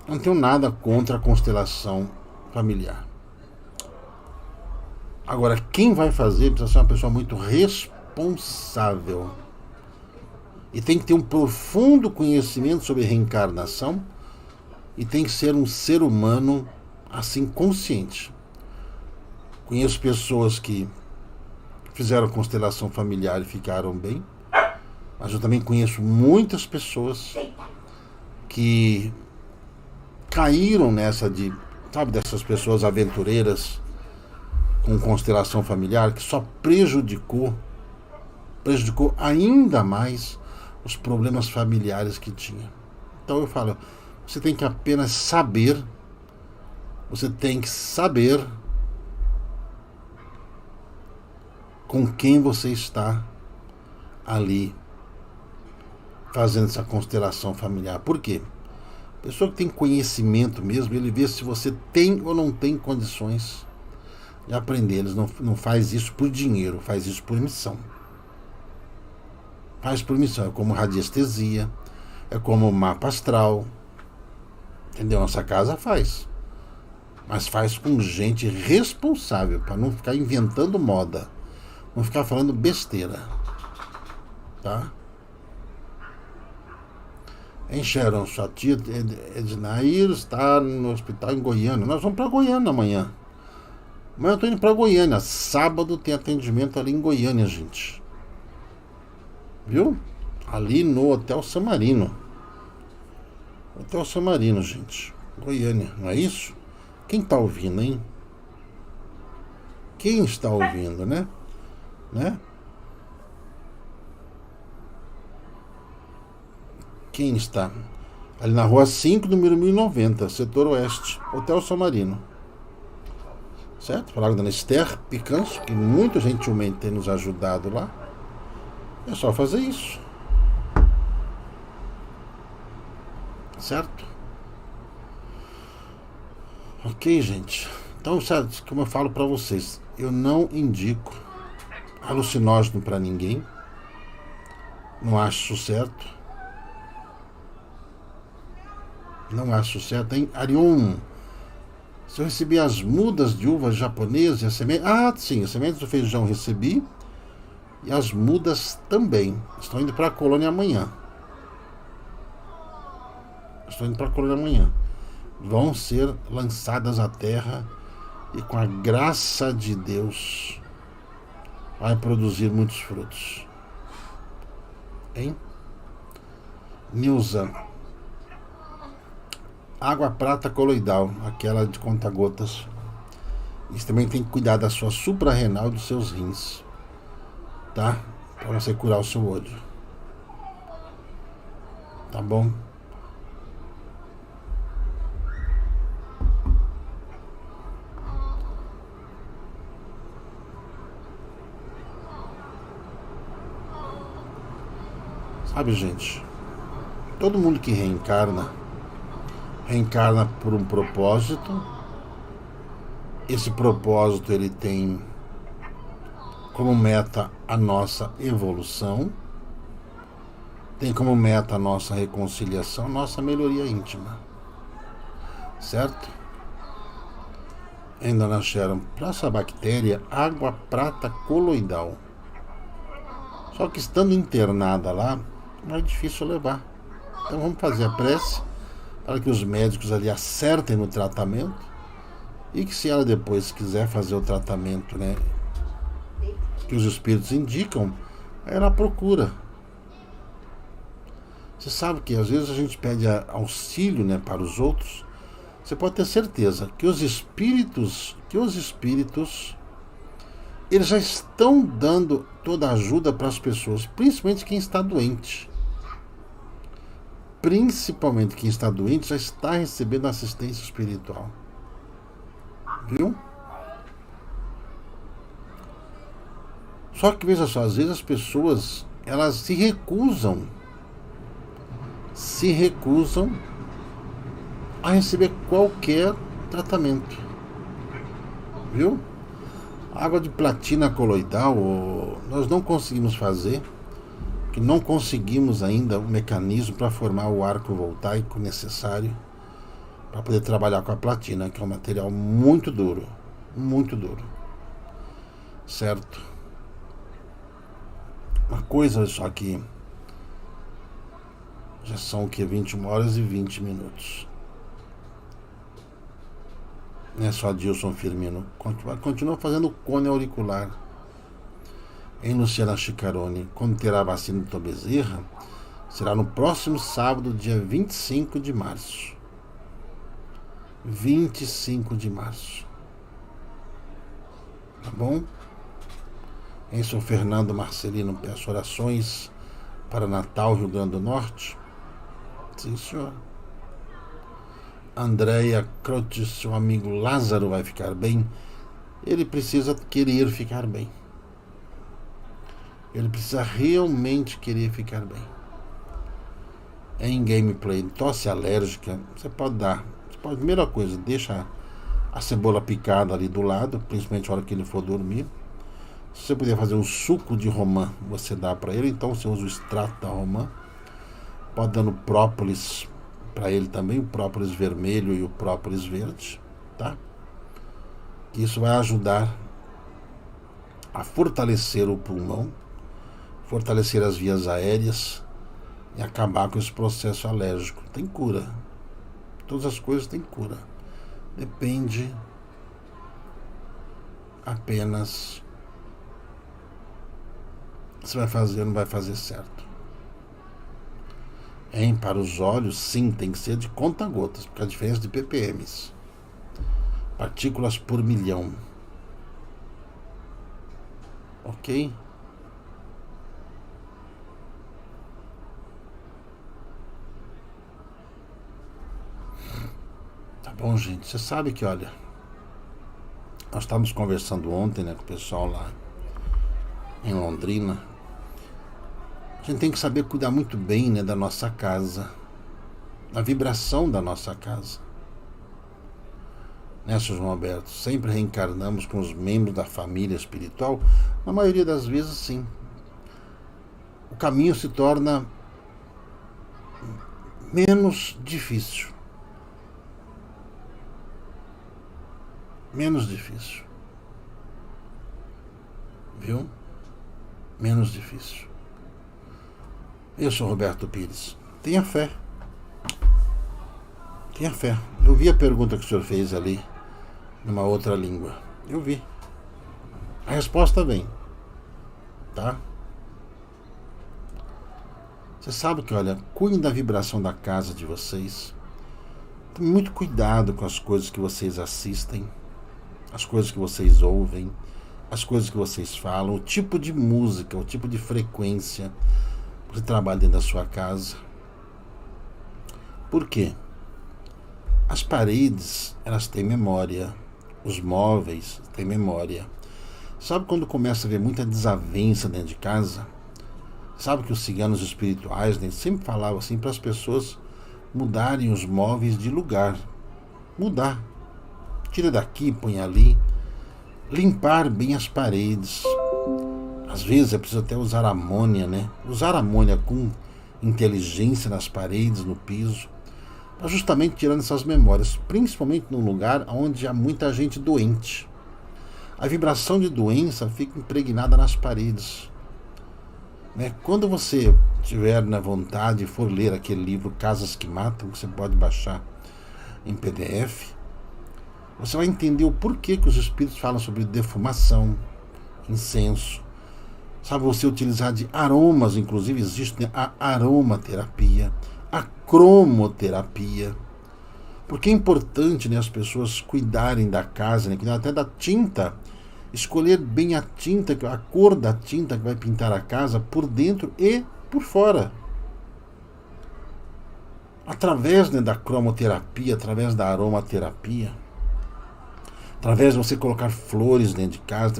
não tenho nada contra a constelação familiar. Agora, quem vai fazer precisa ser uma pessoa muito responsável. E tem que ter um profundo conhecimento sobre reencarnação. E tem que ser um ser humano, assim, consciente. Conheço pessoas que fizeram constelação familiar e ficaram bem. Mas eu também conheço muitas pessoas que caíram nessa de, sabe, dessas pessoas aventureiras com constelação familiar que só prejudicou ainda mais os problemas familiares que tinha. Então eu falo, você tem que apenas saber, com quem você está ali fazendo essa constelação familiar. Por quê? A pessoa que tem conhecimento mesmo, ele vê se você tem ou não tem condições de aprender. Eles não faz isso por dinheiro, faz isso por missão. Faz por missão, é como radiestesia, é como mapa astral. Entendeu? Nossa casa faz. Mas faz com gente responsável, para não ficar inventando moda. Não ficar falando besteira. Tá? Em Sharon, sua tia Ednair está no hospital em Goiânia. Nós vamos para Goiânia amanhã. Amanhã eu estou indo para Goiânia. Sábado tem atendimento ali em Goiânia, gente. Viu? Ali no Hotel San Marino. Hotel San Marino, gente. Goiânia, não é isso? Quem está ouvindo, hein? Quem está ouvindo, né? Quem está? Ali na rua 5, número 1090, setor oeste, Hotel San Marino. Certo? Falaram da Esther Picanso, que muito gentilmente tem nos ajudado lá. É só fazer isso. Certo? Ok, gente. Então, sabe, como eu falo para vocês, eu não indico alucinógeno para ninguém. Não acho certo. Não acho certo, hein? Arion, se eu recebi as mudas de uva japonesa e a semente... Ah, sim, as sementes do feijão recebi. E as mudas também. Estão indo para a colônia amanhã. Vão ser lançadas à terra e com a graça de Deus vai produzir muitos frutos. Hein? Nilza, água prata coloidal, aquela de conta-gotas. Isso também tem que cuidar da sua suprarrenal e dos seus rins, tá? Para você curar o seu olho. Tá bom? Sabe, gente? Todo mundo que reencarna por um propósito. Esse propósito ele tem como meta a nossa evolução, tem como meta a nossa reconciliação, nossa melhoria íntima. Certo? Ainda nasceram para essa bactéria água prata coloidal. Só que estando internada lá, não é difícil levar. Então vamos fazer a prece para que os médicos ali acertem no tratamento e que, se ela depois quiser fazer o tratamento, né, que os espíritos indicam, ela procura. Você sabe que às vezes a gente pede auxílio, né, para os outros. Você pode ter certeza que os espíritos eles já estão dando toda a ajuda para as pessoas, principalmente quem está doente. Principalmente quem está doente já está recebendo assistência espiritual. Viu? Só que, veja só, às vezes as pessoas, elas se recusam a receber qualquer tratamento. Viu? Água de platina coloidal, nós não conseguimos fazer, que não conseguimos ainda um mecanismo para formar o arco voltaico necessário para poder trabalhar com a platina, que é um material muito duro, certo? Uma coisa só que já são o que? 21 horas e 20 minutos. Não é só Dilson Firmino, continua fazendo cone auricular. Em Luciana Chicarone, quando terá a vacina do Bezerra, será no próximo sábado, dia 25 de março. 25 de março. Tá bom? Eu sou Fernando Marcelino, peço orações para Natal, Rio Grande do Norte. Sim, senhor. Andréia Croce, seu amigo Lázaro vai ficar bem. Ele precisa querer ficar bem. Ele precisa realmente querer ficar bem. Em gameplay, tosse alérgica, você pode dar. Primeira coisa, deixa a cebola picada ali do lado, principalmente na hora que ele for dormir. Se você puder fazer um suco de romã, você dá para ele. Então você usa o extrato da romã. Pode dar no própolis para ele também, o própolis vermelho e o própolis verde, tá? Isso vai ajudar a fortalecer o pulmão, fortalecer as vias aéreas e acabar com esse processo alérgico. Tem cura. Todas as coisas têm cura. Depende apenas se vai fazer ou não vai fazer certo. Para os olhos, sim, tem que ser de conta-gotas, porque a diferença de ppms, partículas por milhão. Ok? Tá bom, gente? Você sabe que, olha, nós estávamos conversando ontem, né, com o pessoal lá em Londrina. A gente tem que saber cuidar muito bem, né, da nossa casa, da vibração da nossa casa. Né, Sr. João Alberto? Sempre reencarnamos com os membros da família espiritual. Na maioria das vezes, sim. O caminho se torna menos difícil. Menos difícil. Viu? Menos difícil. Eu sou Roberto Pires. Tenha fé. Tenha fé. Eu vi a pergunta que o senhor fez ali, numa outra língua. Eu vi. A resposta vem. Tá? Você sabe que, olha, cuidem da vibração da casa de vocês. Tenham muito cuidado com as coisas que vocês assistem, as coisas que vocês ouvem, as coisas que vocês falam, o tipo de música, o tipo de frequência que trabalha dentro da sua casa. Por quê? As paredes, elas têm memória. Os móveis têm memória. Sabe quando começa a haver muita desavença dentro de casa? Sabe que os ciganos espirituais, né, sempre falavam assim para as pessoas mudarem os móveis de lugar. Mudar. Tira daqui, põe ali. Limpar bem as paredes. Às vezes é preciso até usar amônia, né? Usar amônia com inteligência nas paredes, no piso, para justamente tirando essas memórias, principalmente num lugar onde há muita gente doente. A vibração de doença fica impregnada nas paredes. Né? Quando você tiver na vontade e for ler aquele livro Casas que Matam, que você pode baixar em PDF, você vai entender o porquê que os espíritos falam sobre defumação, incenso. Sabe, você utilizar de aromas, inclusive existe, né, a aromaterapia, a cromoterapia. Porque é importante, né, as pessoas cuidarem da casa, né, cuidar até da tinta, escolher bem a tinta, a cor da tinta que vai pintar a casa por dentro e por fora. Através, né, da cromoterapia, através da aromaterapia, através de você colocar flores dentro de casa,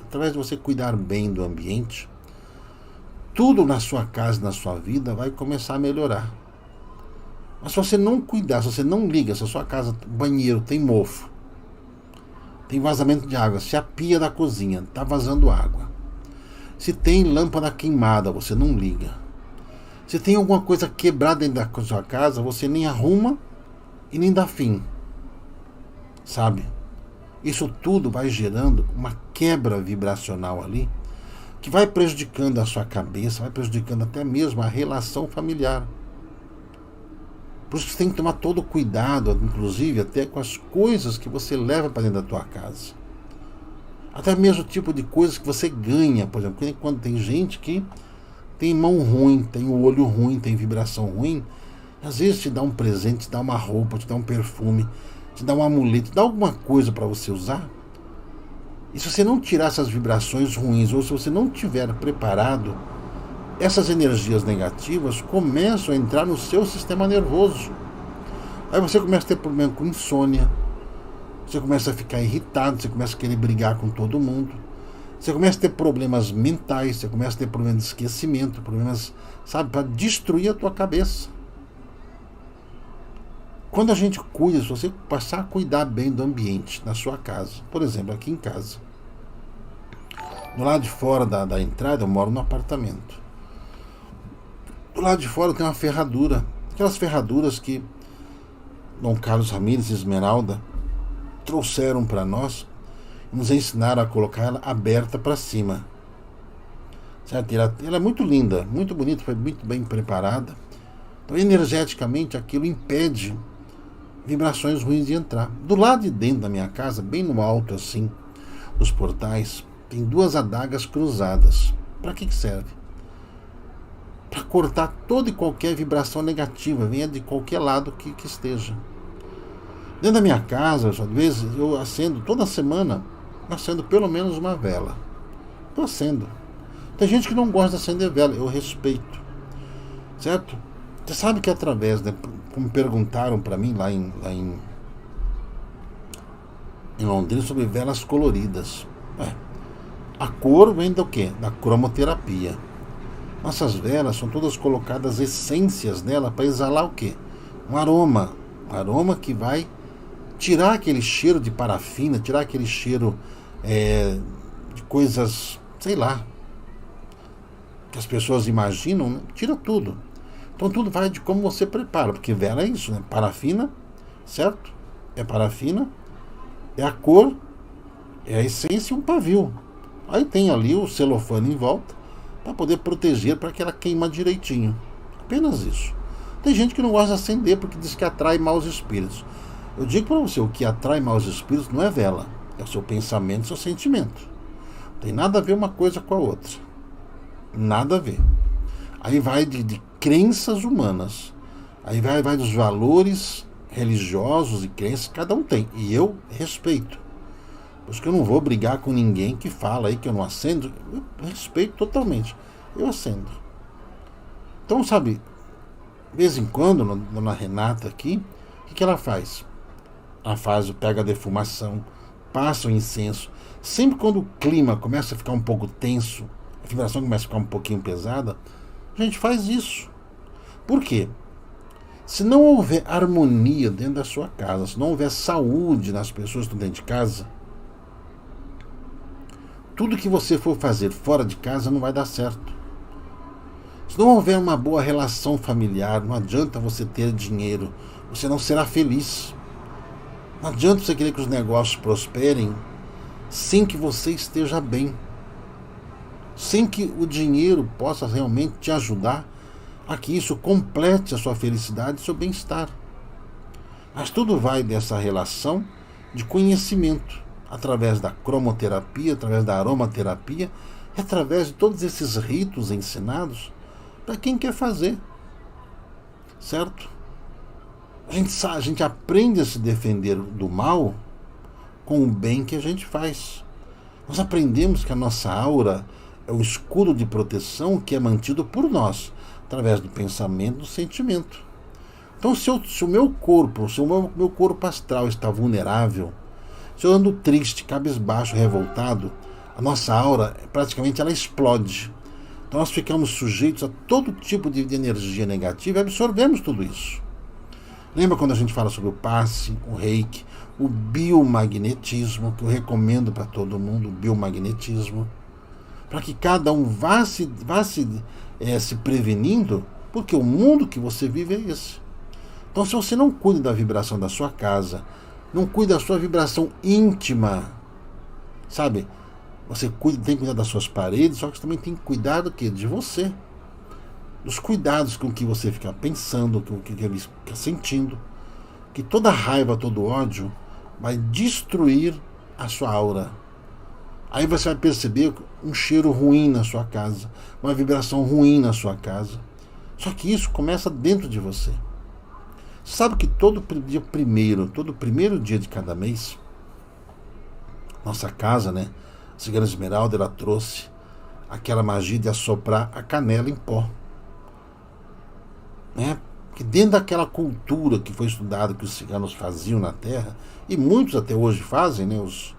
através de você cuidar bem do ambiente, tudo na sua casa, na sua vida, vai começar a melhorar. Mas se você não cuidar, se você não liga, se a sua casa, banheiro, tem mofo, tem vazamento de água, se a pia da cozinha está vazando água, se tem lâmpada queimada, você não liga, se tem alguma coisa quebrada dentro da sua casa, você nem arruma e nem dá fim. Sabe? Isso tudo vai gerando uma quebra vibracional ali, que vai prejudicando a sua cabeça, vai prejudicando até mesmo a relação familiar. Por isso que você tem que tomar todo o cuidado, inclusive até com as coisas que você leva para dentro da tua casa. Até mesmo o tipo de coisas que você ganha, por exemplo, quando tem gente que tem mão ruim, tem o olho ruim, tem vibração ruim, às vezes te dá um presente, te dá uma roupa, te dá um perfume. te dá um amuleto, te dá alguma coisa para você usar. E se você não tirar essas vibrações ruins, ou se você não tiver preparado, essas energias negativas começam a entrar no seu sistema nervoso. Aí você começa a ter problema com insônia, você começa a ficar irritado, você começa a querer brigar com todo mundo, você começa a ter problemas mentais, você começa a ter problemas de esquecimento, problemas, sabe, para destruir a tua cabeça. Quando a gente cuida, se você passar a cuidar bem do ambiente na sua casa, por exemplo, aqui em casa, do lado de fora da entrada, eu moro no apartamento. Do lado de fora tem uma ferradura, aquelas ferraduras que Dom Carlos Ramírez e Esmeralda trouxeram para nós e nos ensinaram a colocar ela aberta para cima. Certo? Ela é muito linda, muito bonita, foi muito bem preparada. Então, energeticamente, aquilo impede vibrações ruins de entrar. Do lado de dentro da minha casa, bem no alto assim, dos portais, tem 2 adagas cruzadas. Para que serve? Para cortar toda e qualquer vibração negativa, venha de qualquer lado que esteja. Dentro da minha casa, às vezes, eu acendo, toda semana, acendo pelo menos uma vela. Eu acendo. Tem gente que não gosta de acender vela, eu respeito. Certo? Você sabe que através, como perguntaram para mim lá em Londrina sobre velas coloridas. A cor vem do quê? Da cromoterapia. Nossas velas são todas colocadas essências nela para exalar o quê? Um aroma. Um aroma que vai tirar aquele cheiro de parafina, tirar aquele cheiro de coisas, sei lá, que as pessoas imaginam, né? Tira tudo. Então tudo vai de como você prepara, porque vela é isso, né? Parafina, certo? É parafina, é a cor, é a essência e um pavio. Aí tem ali o celofane em volta para poder proteger, para que ela queima direitinho. Apenas isso. Tem gente que não gosta de acender porque diz que atrai maus espíritos. Eu digo para você, o que atrai maus espíritos não é vela, é o seu pensamento, seu sentimento. Não tem nada a ver uma coisa com a outra. Nada a ver. Aí vai de crenças humanas. Aí vai dos valores religiosos e crenças que cada um tem. E eu respeito. Por isso que eu não vou brigar com ninguém que fala aí que eu não acendo. Eu respeito totalmente. Eu acendo. Então, sabe, de vez em quando, dona Renata aqui, o que ela faz? Ela pega a defumação, passa o incenso. Sempre quando o clima começa a ficar um pouco tenso, a vibração começa a ficar um pouquinho pesada, a gente faz isso. Por quê? Se não houver harmonia dentro da sua casa, se não houver saúde nas pessoas que estão dentro de casa, tudo que você for fazer fora de casa não vai dar certo. Se não houver uma boa relação familiar, não adianta você ter dinheiro, você não será feliz. Não adianta você querer que os negócios prosperem sem que você esteja bem, sem que o dinheiro possa realmente te ajudar a que isso complete a sua felicidade e seu bem-estar. Mas tudo vai dessa relação de conhecimento, através da cromoterapia, através da aromaterapia, e através de todos esses ritos ensinados para quem quer fazer. Certo? A gente aprende a se defender do mal com o bem que a gente faz. Nós aprendemos que a nossa aura é um escudo de proteção que é mantido por nós, através do pensamento e do sentimento. Então, se o meu corpo, se o meu corpo astral está vulnerável, se eu ando triste, cabisbaixo, revoltado, a nossa aura, praticamente, ela explode. Então, nós ficamos sujeitos a todo tipo de energia negativa e absorvemos tudo isso. Lembra quando a gente fala sobre o passe, o reiki, o biomagnetismo, que eu recomendo para todo mundo, o biomagnetismo, para que cada um vá se prevenindo, porque o mundo que você vive é esse. Então, se você não cuida da vibração da sua casa, não cuida da sua vibração íntima, sabe? Você tem que cuidar das suas paredes, só que você também tem que cuidar do quê? De você. Dos cuidados com que você fica pensando, com o que fica sentindo. Que toda raiva, todo ódio vai destruir a sua aura. Aí você vai perceber um cheiro ruim na sua casa, uma vibração ruim na sua casa. Só que isso começa dentro de você. Sabe que todo primeiro dia de cada mês, nossa casa, né, a Cigana Esmeralda, ela trouxe aquela magia de assoprar a canela em pó, né? Que dentro daquela cultura que foi estudada que os ciganos faziam na terra, e muitos até hoje fazem, né, os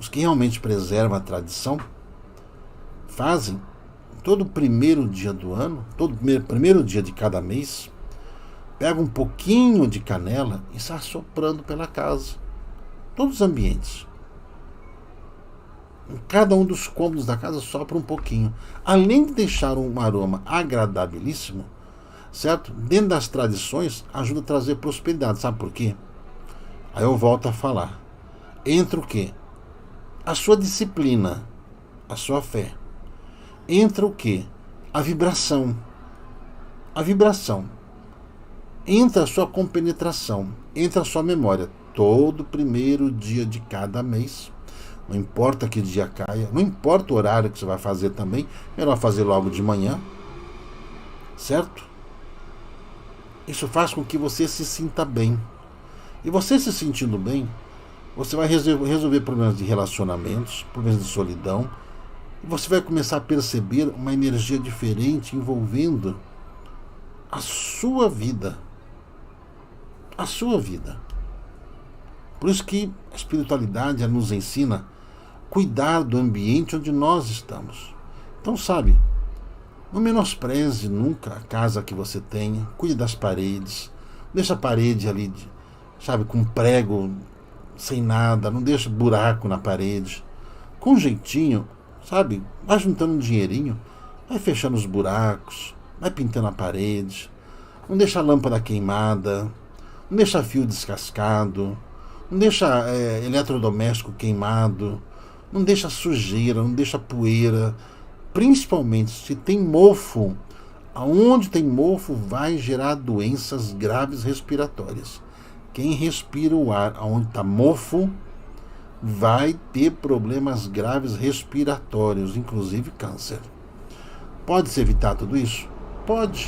que realmente preservam a tradição, fazem todo primeiro dia do ano, todo primeiro dia de cada mês, pega um pouquinho de canela e sai soprando pela casa, todos os ambientes. Em cada um dos cômodos da casa sopra um pouquinho. Além de deixar um aroma agradabilíssimo, certo? Dentro das tradições, ajuda a trazer prosperidade. Sabe por quê? Aí eu volto a falar. Entra o quê? A sua disciplina, a sua fé. Entra o quê? A vibração. A vibração. Entra a sua compenetração. Entra a sua memória. Todo primeiro dia de cada mês. Não importa que dia caia, não importa o horário que você vai fazer também, melhor fazer logo de manhã, certo? Isso faz com que você se sinta bem. E você se sentindo bem, você vai resolver problemas de relacionamentos, problemas de solidão, e você vai começar a perceber uma energia diferente envolvendo a sua vida. A sua vida. Por isso que a espiritualidade nos ensina cuidar do ambiente onde nós estamos. Então, sabe, não menospreze nunca a casa que você tenha. Cuide das paredes. Não deixa a parede ali, sabe, com prego, sem nada. Não deixa buraco na parede. Com jeitinho, sabe, vai juntando um dinheirinho, vai fechando os buracos, vai pintando a parede. Não deixa a lâmpada queimada. Não deixa fio descascado. Não deixa eletrodoméstico queimado. Não deixa sujeira, não deixa poeira. Principalmente se tem mofo. Aonde tem mofo vai gerar doenças graves respiratórias. Quem respira o ar aonde está mofo vai ter problemas graves respiratórios, inclusive câncer. Pode-se evitar tudo isso? Pode.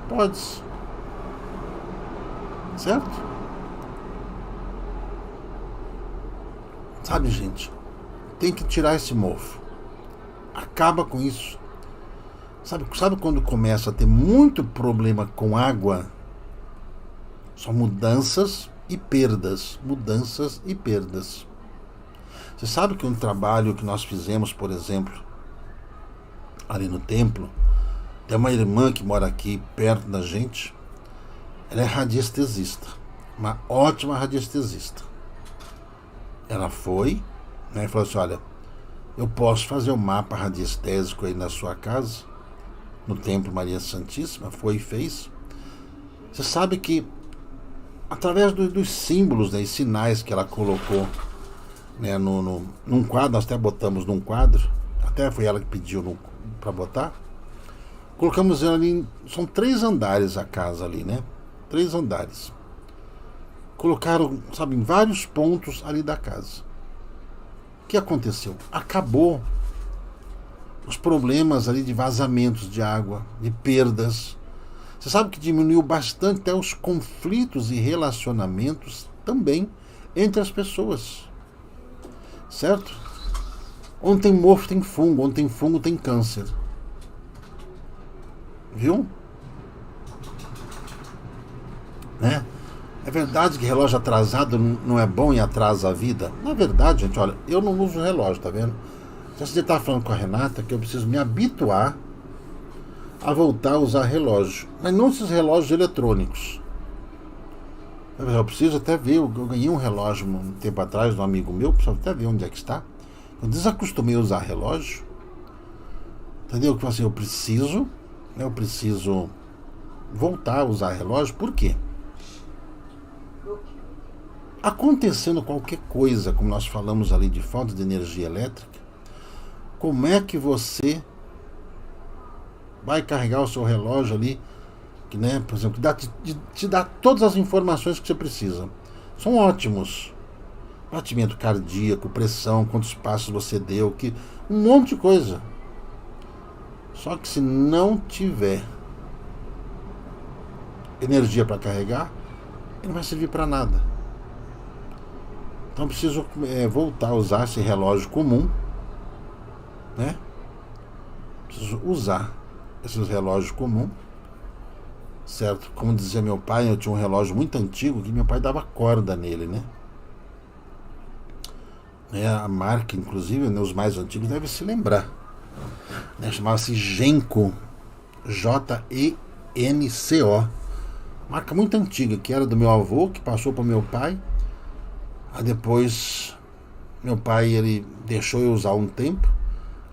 Pode. Certo? Sabe, gente, tem que tirar esse mofo. Acaba com isso. Sabe quando começa a ter muito problema com água? São mudanças e perdas. Mudanças e perdas. Você sabe que um trabalho que nós fizemos, por exemplo, ali no templo, tem uma irmã que mora aqui perto da gente. Ela é radiestesista. Uma ótima radiestesista. Ela foi, né, e falou assim, olha, eu posso fazer um mapa radiestésico aí na sua casa, no Templo Maria Santíssima. Foi e fez. Você sabe que, através dos símbolos, né, e sinais que ela colocou, né, num quadro, nós até botamos num quadro, até foi ela que pediu para botar, colocamos ela ali, são 3 andares a casa ali, né, 3 andares. Colocaram, sabe, em vários pontos ali da casa. O que aconteceu? Acabou os problemas ali de vazamentos de água, de perdas. Você sabe que diminuiu bastante até os conflitos e relacionamentos também entre as pessoas. Certo? Onde tem mofo tem fungo, onde tem fungo tem câncer. Viu? Né? É verdade que relógio atrasado não é bom e atrasa a vida? Na verdade, gente, olha, eu não uso relógio, tá vendo? Você está falando com a Renata que eu preciso me habituar a voltar a usar relógio. Mas não esses relógios eletrônicos. Eu preciso até ver, eu ganhei um relógio um tempo atrás de um amigo meu, preciso até ver onde é que está. Eu desacostumei a usar relógio. Entendeu? Que assim, eu preciso voltar a usar relógio. Por quê? Acontecendo qualquer coisa, como nós falamos ali de falta de energia elétrica, como é que você vai carregar o seu relógio ali, que, né, por exemplo, te dá todas as informações que você precisa. São ótimos. Batimento cardíaco, pressão, quantos passos você deu, um monte de coisa. Só que se não tiver energia para carregar, ele não vai servir para nada. Então preciso voltar a usar esse relógio comum, né? Preciso usar esses relógios comuns, certo? Como dizia meu pai, eu tinha um relógio muito antigo que meu pai dava corda nele, né? A marca, inclusive, né, os mais antigos devem se lembrar, né? Chamava-se Genco, Genco, marca muito antiga, que era do meu avô, que passou para o meu pai. Aí depois meu pai, ele deixou eu usar um tempo.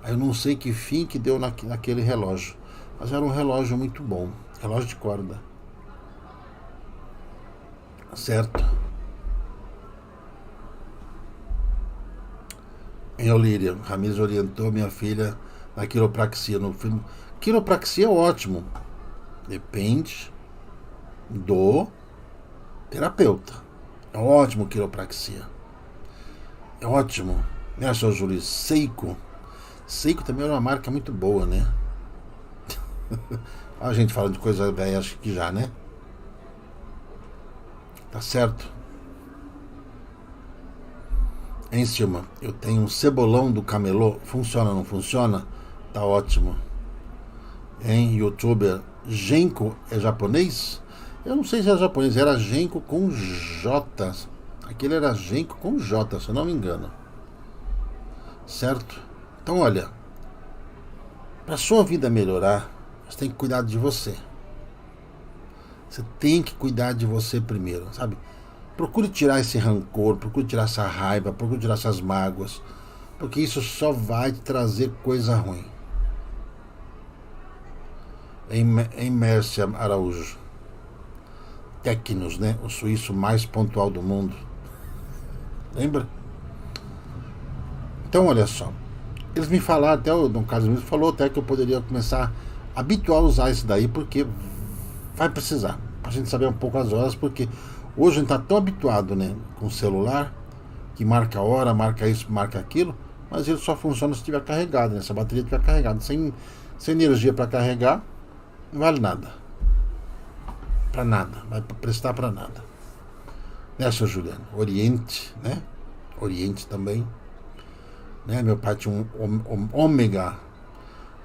Aí eu não sei que fim que deu naquele relógio, mas era um relógio muito bom, relógio de corda, certo? Em Olíria, Ramires orientou minha filha na quiropraxia. No filme, quiropraxia é ótimo, depende do terapeuta. É ótimo quiropraxia, é ótimo, né, seu Júlio? Seiko também é uma marca muito boa, né? A gente fala de coisa velha, acho que já, né? Tá certo? Em cima, eu tenho um cebolão do camelô. Funciona ou não funciona? Tá ótimo. Em youtuber, Genko é japonês? Eu não sei se era japonês, era Genko com J. Aquele era Genko com J, se eu não me engano. Certo? Então, olha, para sua vida melhorar, você tem que cuidar de você. Você tem que cuidar de você primeiro, sabe? Procure tirar esse rancor, procure tirar essa raiva, procure tirar essas mágoas, porque isso só vai te trazer coisa ruim. Em Mércia Araújo, Tecnos, né? O suíço mais pontual do mundo. Lembra? Então, olha só. Eles me falaram, até no caso mesmo, falou até que eu poderia começar a habituar a usar isso daí, porque vai precisar. A gente saber um pouco as horas, porque hoje a gente está tão habituado, né, com o celular, que marca a hora, marca isso, marca aquilo, mas ele só funciona se estiver carregado, né? Se a bateria estiver carregada. Sem energia para carregar, não vale nada. Para nada. Vai prestar para nada. Né, seu Juliano? Oriente, né? Oriente também. Né? Meu pai tinha um ômega.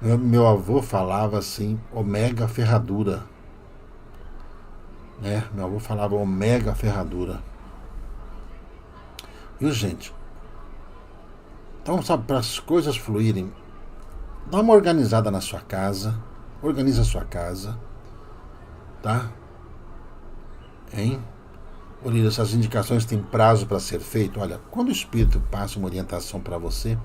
Meu avô falava assim, omega ferradura. Né? Meu avô falava omega ferradura. Viu, gente? Então, sabe, para as coisas fluírem, dá uma organizada na sua casa. Organiza a sua casa. Tá? Hein? Olha, essas indicações têm prazo para ser feito. Olha, quando o Espírito passa uma orientação para você,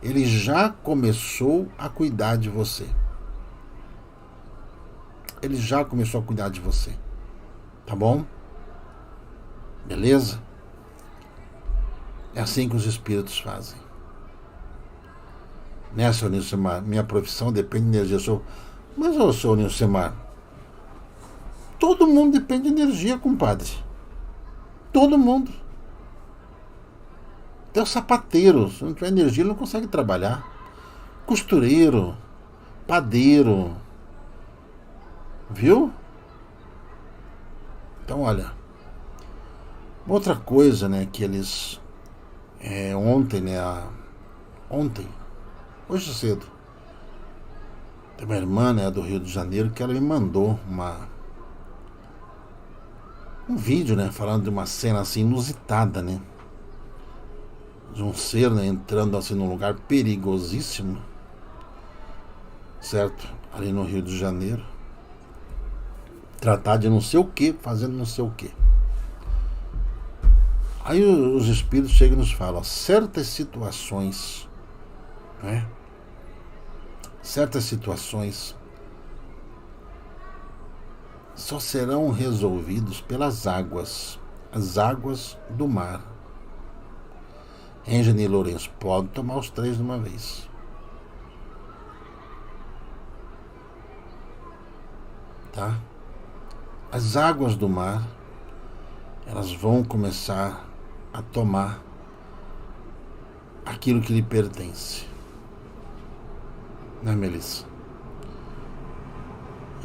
ele já começou a cuidar de você. Ele já começou a cuidar de você. Tá bom? Beleza? É assim que os Espíritos fazem. Né, seu Nilcimar? Minha profissão depende de energia. Mas, ô, seu Nilcimar, todo mundo depende de energia, compadre. Todo mundo. Até o sapateiro, se não tiver energia, ele não consegue trabalhar. Costureiro, padeiro. Viu? Então, olha. Outra coisa, né, que eles... ontem, né, hoje cedo, tem uma irmã, né, do Rio de Janeiro, que ela me mandou um vídeo, né, falando de uma cena assim inusitada, né, de um ser, né, entrando assim num lugar perigosíssimo, certo, ali no Rio de Janeiro, tratar de não sei o que, fazendo não sei o que. Aí os espíritos chegam e nos falam, ó, certas situações, né, certas situações só serão resolvidos pelas águas, as águas do mar. Engine e Lourenço, pode tomar os 3 de uma vez. Tá? As águas do mar, elas vão começar a tomar aquilo que lhe pertence. Né, Melissa?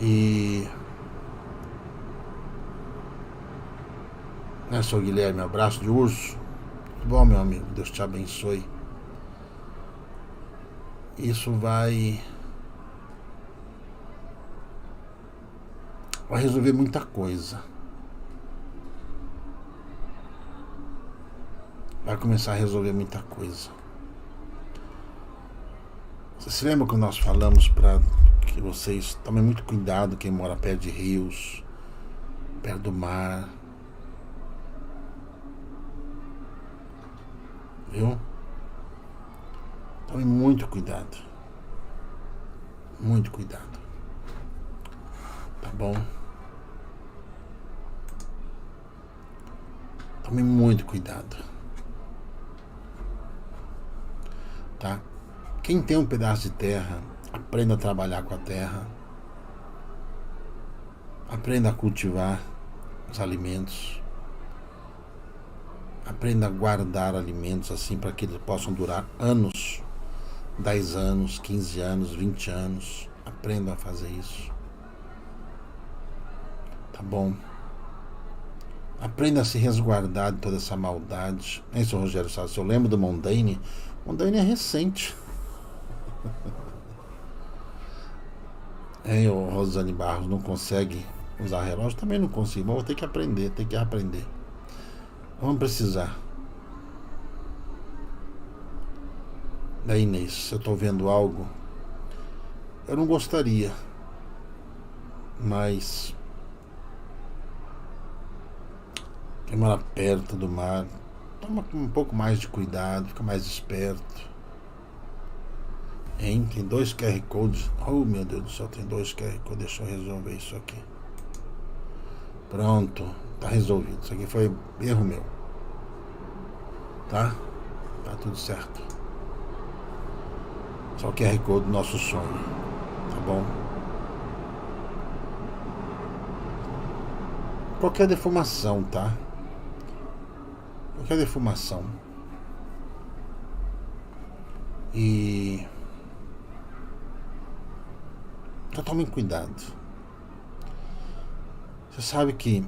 E Seu Guilherme, abraço de urso. Tudo bom, meu amigo? Deus te abençoe. Isso vai resolver muita coisa. Vai começar a resolver muita coisa. Você se lembra quando nós falamos para que vocês tomem muito cuidado, quem mora perto de rios, perto do mar, viu? Tome muito cuidado. Muito cuidado. Tá bom? Tome muito cuidado. Tá? Quem tem um pedaço de terra, aprenda a trabalhar com a terra. Aprenda a cultivar os alimentos. Aprenda a guardar alimentos assim para que eles possam durar anos. 10 anos, 15 anos, 20 anos. Aprendam a fazer isso. Tá bom? Aprenda a se resguardar de toda essa maldade. Hein, seu Rogério Salles? Eu lembro do Mondaine. Mondaine é recente. O Rosane Barros não consegue usar relógio? Também não consigo, mas vou ter que aprender, Vamos precisar. Da Inês, se eu estou vendo algo, eu não gostaria, mas quem mora perto do mar, toma um pouco mais de cuidado, fica mais esperto. Tem 2 QR Codes. Oh, meu Deus do céu, tem 2 QR Codes. Deixa eu resolver isso aqui. Pronto, tá resolvido. Isso aqui foi erro meu. Tá? Tá tudo certo. Só o QR Code do nosso sonho. Tá bom? Qualquer deformação, tá? Qualquer deformação. E então tomem cuidado. Você sabe que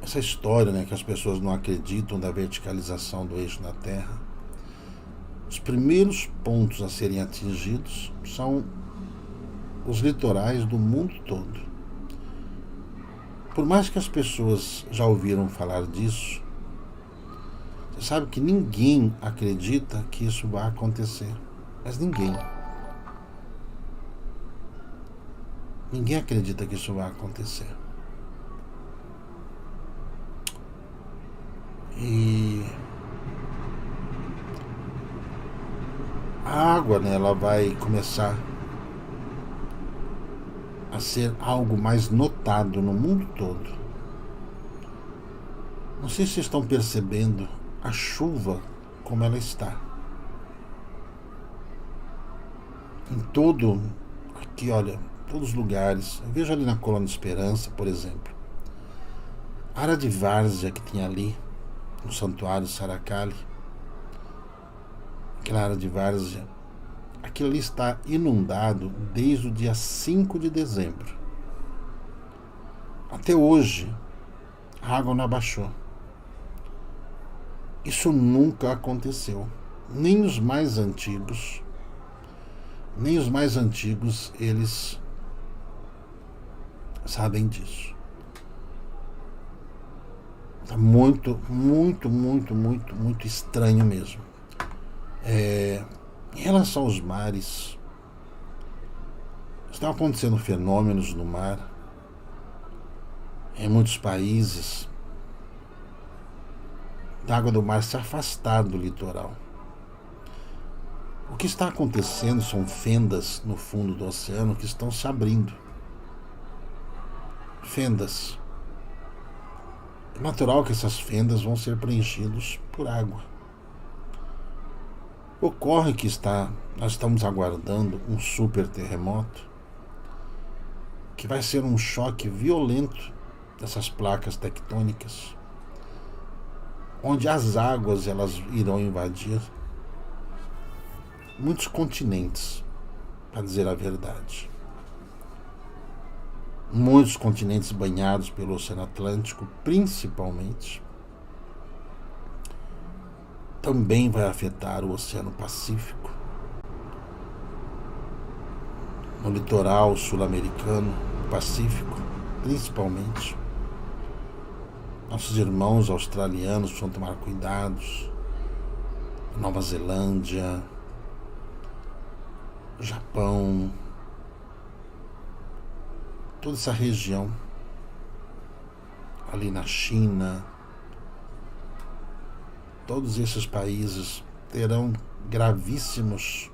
essa história, né, que as pessoas não acreditam da verticalização do eixo na Terra, os primeiros pontos a serem atingidos são os litorais do mundo todo. Por mais que as pessoas já ouviram falar disso, você sabe que ninguém acredita que isso vai acontecer. Mas ninguém. Ninguém acredita que isso vai acontecer. E a água, né, ela vai começar a ser algo mais notado no mundo todo. Não sei se vocês estão percebendo a chuva como ela está. Em todo, aqui olha, todos os lugares. Eu vejo ali na Colônia Esperança, por exemplo. A área de várzea que tinha ali, no Santuário Saracali, aquela área de várzea, aquilo ali está inundado desde o dia 5 de dezembro. Até hoje, a água não abaixou. Isso nunca aconteceu. Nem os mais antigos, eles sabem disso. Tá muito estranho mesmo. Em relação aos mares, estão acontecendo fenômenos no mar em muitos países, da água do mar se afastar do litoral. O que está acontecendo são fendas no fundo do oceano que estão se abrindo. Fendas. É natural que essas fendas vão ser preenchidas por água. Ocorre que nós estamos aguardando um super terremoto que vai ser um choque violento dessas placas tectônicas, onde as águas elas irão invadir muitos continentes, para dizer a verdade. Muitos continentes banhados pelo Oceano Atlântico, principalmente, também vai afetar o Oceano Pacífico, no litoral sul-americano, Pacífico, principalmente. Nossos irmãos australianos precisam tomar cuidados, Nova Zelândia, Japão, toda essa região, ali na China, todos esses países terão gravíssimas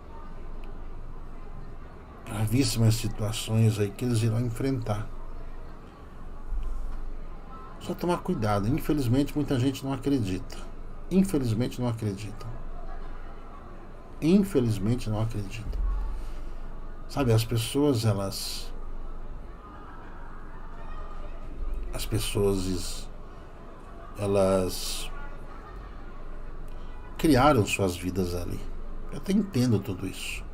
situações aí que eles irão enfrentar. Só tomar cuidado. Infelizmente, muita gente não acredita. Infelizmente não acredita. Sabe, as pessoas criaram suas vidas ali. Eu até entendo tudo isso.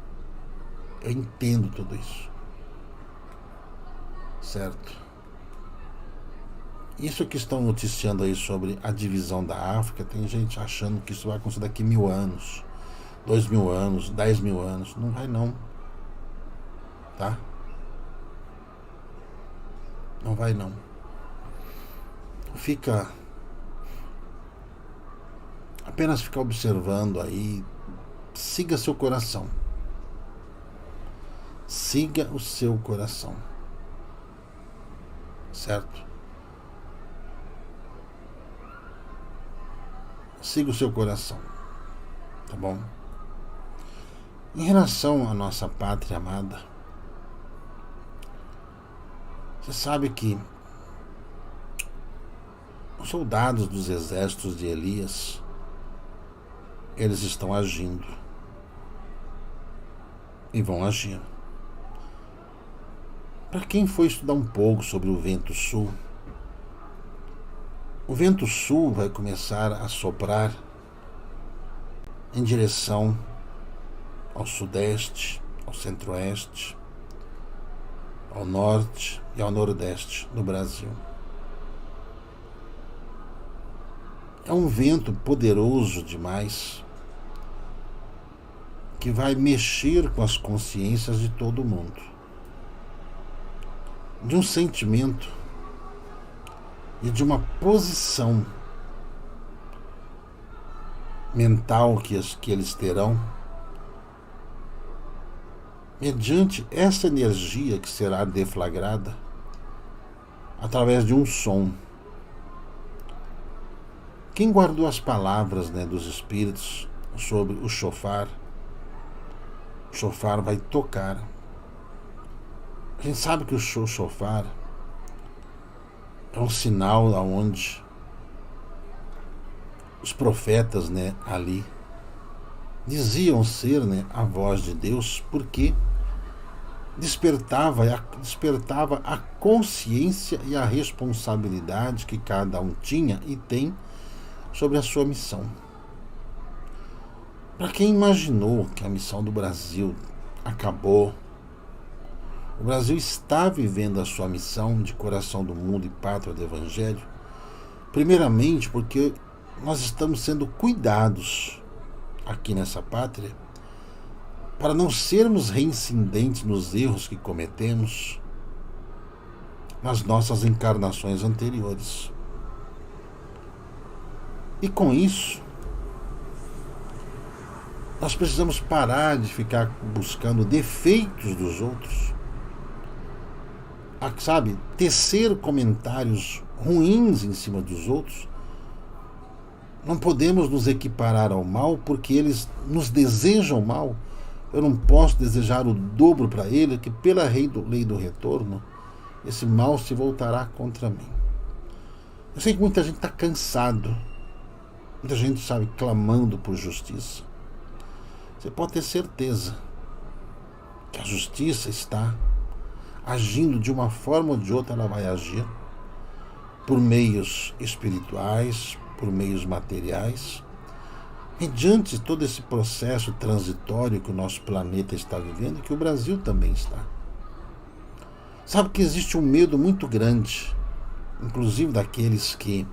Certo? Isso que estão noticiando aí sobre a divisão da África, tem gente achando que isso vai acontecer daqui 1000 anos, 2000 anos, 10.000 anos. Não vai não. Tá? Não vai não. Apenas fica observando aí. Siga seu coração. Siga o seu coração. Certo? Siga o seu coração. Tá bom? Em relação à nossa pátria amada, você sabe que os soldados dos exércitos de Elias, eles estão agindo. E vão agir. Para quem foi estudar um pouco sobre o vento sul, o vento sul vai começar a soprar em direção ao sudeste, ao centro-oeste, ao norte e ao nordeste do Brasil. É um vento poderoso demais que vai mexer com as consciências de todo mundo. De um sentimento e de uma posição mental que eles terão mediante essa energia que será deflagrada através de um som. Quem guardou as palavras, dos Espíritos sobre o chofar vai tocar. A gente sabe que o chofar é um sinal onde os profetas, ali diziam ser, a voz de Deus, porque despertava a consciência e a responsabilidade que cada um tinha e tem sobre a sua missão. Para quem imaginou que a missão do Brasil acabou, o Brasil está vivendo a sua missão de coração do mundo e pátria do Evangelho, primeiramente porque nós estamos sendo cuidados aqui nessa pátria para não sermos reincidentes nos erros que cometemos nas nossas encarnações anteriores. E com isso, nós precisamos parar de ficar buscando defeitos dos outros, sabe, tecer comentários ruins em cima dos outros. Não podemos nos equiparar ao mal porque eles nos desejam mal. Eu não posso desejar o dobro para ele, que pela lei do retorno, esse mal se voltará contra mim. Eu sei que muita gente está cansado, muita gente, sabe, clamando por justiça. Você pode ter certeza que a justiça está agindo de uma forma ou de outra. Ela vai agir por meios espirituais, por meios materiais, mediante todo esse processo transitório que o nosso planeta está vivendo e que o Brasil também está. Sabe que existe um medo muito grande, inclusive daqueles que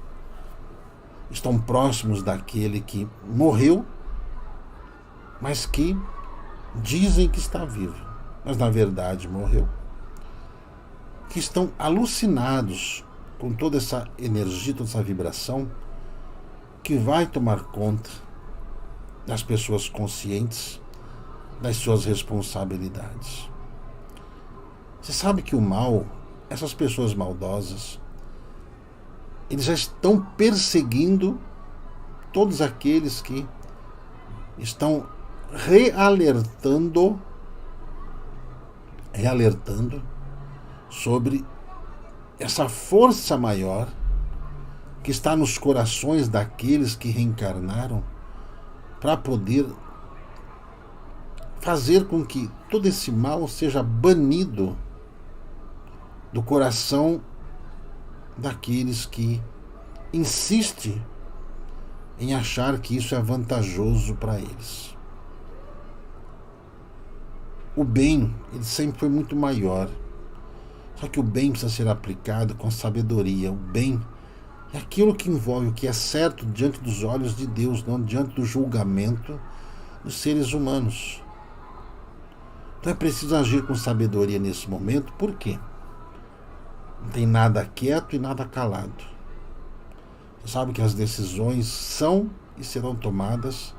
estão próximos daquele que morreu, mas que dizem que está vivo, mas na verdade morreu, que estão alucinados com toda essa energia, toda essa vibração que vai tomar conta das pessoas conscientes das suas responsabilidades. Você sabe que o mal, essas pessoas maldosas, eles já estão perseguindo todos aqueles que estão realertando sobre essa força maior que está nos corações daqueles que reencarnaram para poder fazer com que todo esse mal seja banido do coração daqueles que insistem em achar que isso é vantajoso para eles. O bem, ele sempre foi muito maior. Só que o bem precisa ser aplicado com sabedoria. O bem é aquilo que envolve o que é certo diante dos olhos de Deus, não diante do julgamento dos seres humanos. Então é preciso agir com sabedoria nesse momento. Por quê? Não tem nada quieto e nada calado. Você sabe que as decisões são e serão tomadas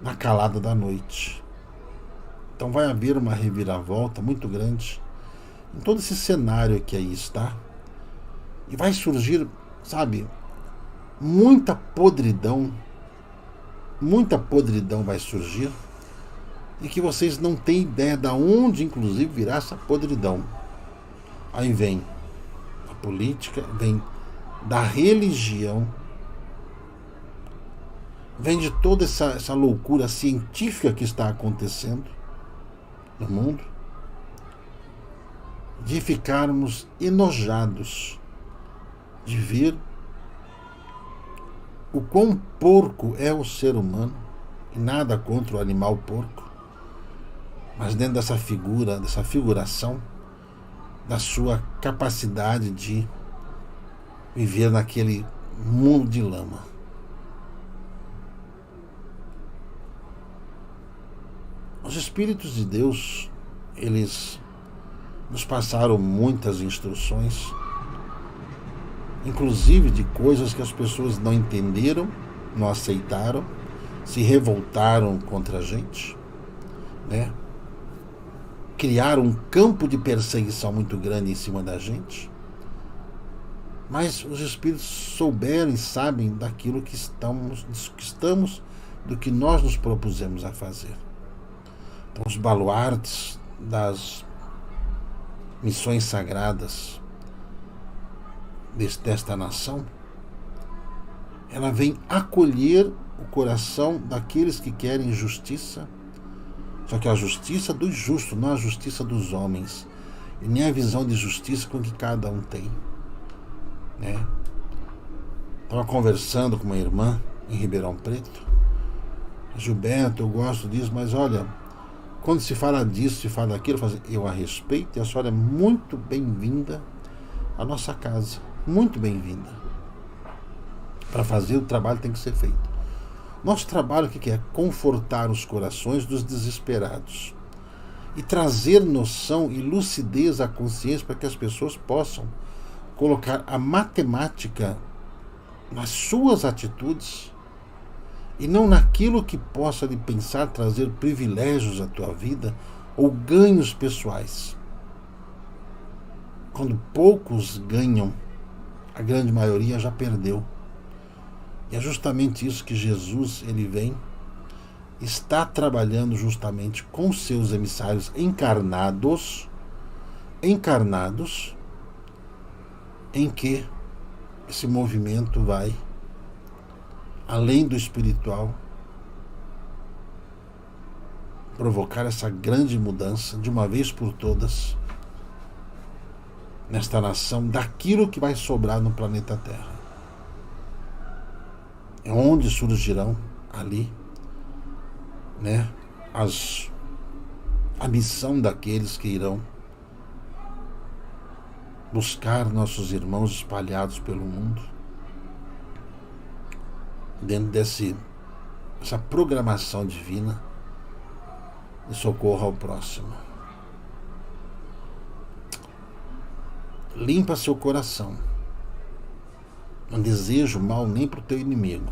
na calada da noite. Então vai haver uma reviravolta muito grande em todo esse cenário que aí está. E vai surgir, sabe, muita podridão vai surgir, e que vocês não têm ideia de onde, inclusive, virá essa podridão. Aí vem a política, vem da religião, vem de toda essa loucura científica que está acontecendo no mundo, de ficarmos enojados de ver o quão porco é o ser humano, e nada contra o animal porco, mas dentro dessa figuração da sua capacidade de viver naquele mundo de lama. Os Espíritos de Deus, eles nos passaram muitas instruções, inclusive de coisas que as pessoas não entenderam, não aceitaram, se revoltaram contra a gente, né? Criaram um campo de perseguição muito grande em cima da gente. Mas os Espíritos souberam e sabem daquilo que estamos, do que nós nos propusemos a fazer. Então, os baluartes das missões sagradas desta nação, ela vem acolher o coração daqueles que querem justiça, só que a justiça dos justos, não a justiça dos homens, e nem a visão de justiça com que cada um tem, né? Estava conversando com uma irmã em Ribeirão Preto. Gilberto, eu gosto disso, mas olha, quando se fala disso, se fala daquilo, eu a respeito, e a senhora é muito bem-vinda à nossa casa, muito bem-vinda. Para fazer o trabalho tem que ser feito. Nosso trabalho o que é? Confortar os corações dos desesperados e trazer noção e lucidez à consciência para que as pessoas possam colocar a matemática nas suas atitudes e não naquilo que possa lhe pensar trazer privilégios à tua vida ou ganhos pessoais. Quando poucos ganham, a grande maioria já perdeu. E é justamente isso que Jesus, ele vem, está trabalhando justamente com seus emissários encarnados, em que esse movimento vai, além do espiritual, provocar essa grande mudança, de uma vez por todas, nesta nação, daquilo que vai sobrar no planeta Terra. É onde surgirão ali, né, a missão daqueles que irão buscar nossos irmãos espalhados pelo mundo, dentro dessa programação divina de socorro ao próximo. Limpa seu coração. Não desejo mal nem para o teu inimigo.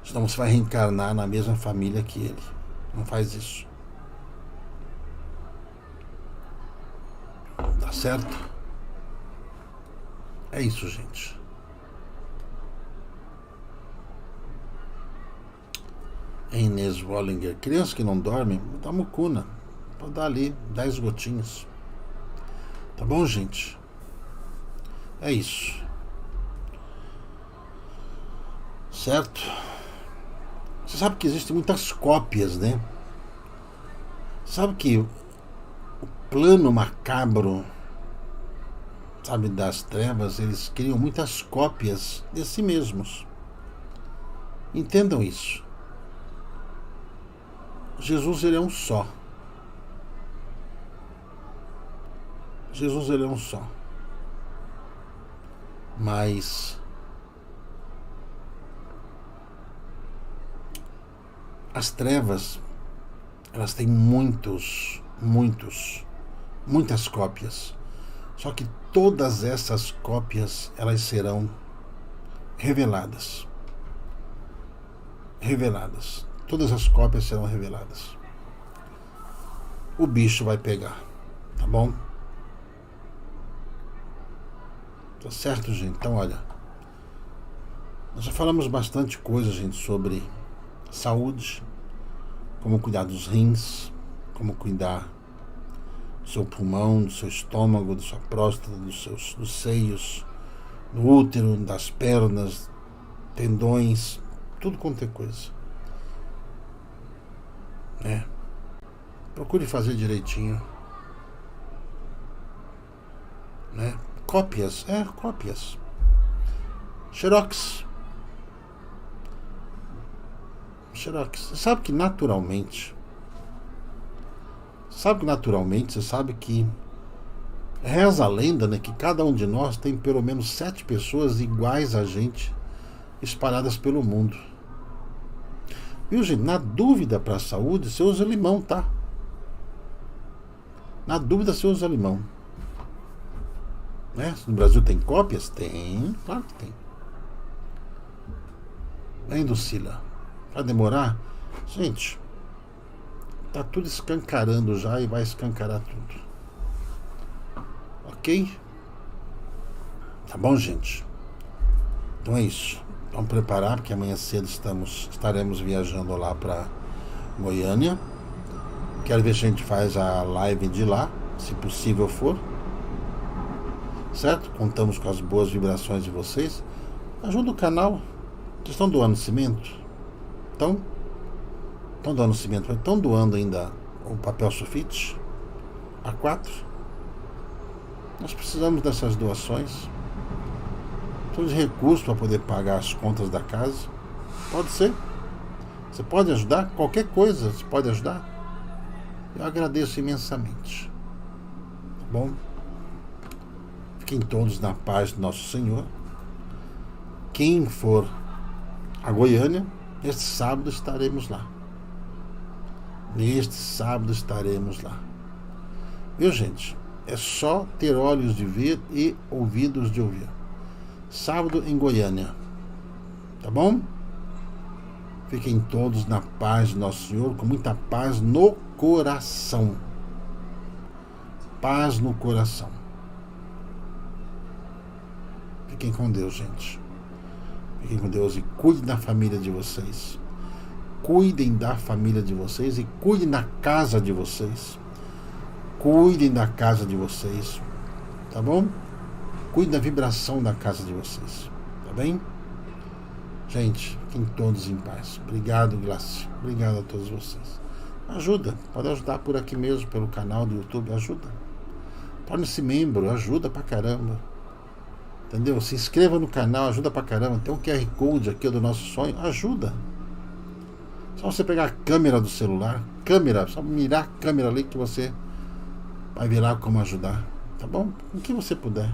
Senão você vai reencarnar na mesma família que ele. Não faz isso. Tá certo? É isso, gente. Inês Wallinger. Criança que não dorme, dá mucuna. Pode dar ali 10 gotinhas. Tá bom, gente? É isso. Certo? Você sabe que existem muitas cópias, né? Sabe que o plano macabro, sabe, das trevas, eles criam muitas cópias de si mesmos. Entendam isso. Jesus, ele é um só. Jesus, ele é um só. Mas as trevas, elas têm muitas cópias. Só que todas essas cópias, elas serão reveladas. Reveladas. Todas as cópias serão reveladas. O bicho vai pegar. Tá bom? Tá certo, gente? Então, olha. Nós já falamos bastante coisa, gente, sobre saúde. Como cuidar dos rins. Como cuidar do seu pulmão, do seu estômago, da sua próstata, dos seios, do útero, das pernas, tendões, tudo quanto é coisa. Procure fazer direitinho. Cópias, cópias. Xerox. Você sabe que naturalmente, você sabe que reza a lenda, né, que cada um de nós tem pelo menos 7 pessoas iguais a gente espalhadas pelo mundo. Viu, gente? Na dúvida para a saúde, você usa limão, tá? Na dúvida, você usa limão. No Brasil tem cópias? Tem, claro que tem. Hein, Lucila? Vai demorar? Gente, tá tudo escancarando já e vai escancarar tudo. Ok? Tá bom, gente? Então é isso. Vamos preparar, porque amanhã cedo estaremos viajando lá para Goiânia. Quero ver se a gente faz a live de lá, se possível for. Certo? Contamos com as boas vibrações de vocês. Ajuda o canal. Vocês estão doando cimento? Estão doando cimento, mas estão doando ainda o papel sulfite A4. Nós precisamos dessas doações. Temos recursos para poder pagar as contas da casa. Pode ser. Você pode ajudar? Qualquer coisa você pode ajudar. Eu agradeço imensamente. Tá bom? Fiquem todos na paz do nosso Senhor. Quem for a Goiânia, este sábado estaremos lá. Neste sábado estaremos lá. Viu, gente? É só ter olhos de ver e ouvidos de ouvir. Sábado em Goiânia. Tá bom? Fiquem todos na paz do nosso Senhor, com muita paz no coração. Paz no coração. Fiquem com Deus, gente. Fiquem com Deus e cuidem da família de vocês. Cuidem da família de vocês e cuidem da casa de vocês. Cuidem da casa de vocês. Tá bom? Cuidem da vibração da casa de vocês. Tá bem? Gente, fiquem todos em paz. Obrigado, Glácia. Obrigado a todos vocês. Ajuda. Pode ajudar por aqui mesmo, pelo canal do YouTube. Ajuda. Torne-se membro. Ajuda pra caramba. Entendeu? Se inscreva no canal. Ajuda pra caramba. Tem um QR Code aqui do nosso sonho. Ajuda. Só você pegar a câmera do celular. Só mirar a câmera ali que você vai ver lá como ajudar. Tá bom? O que você puder.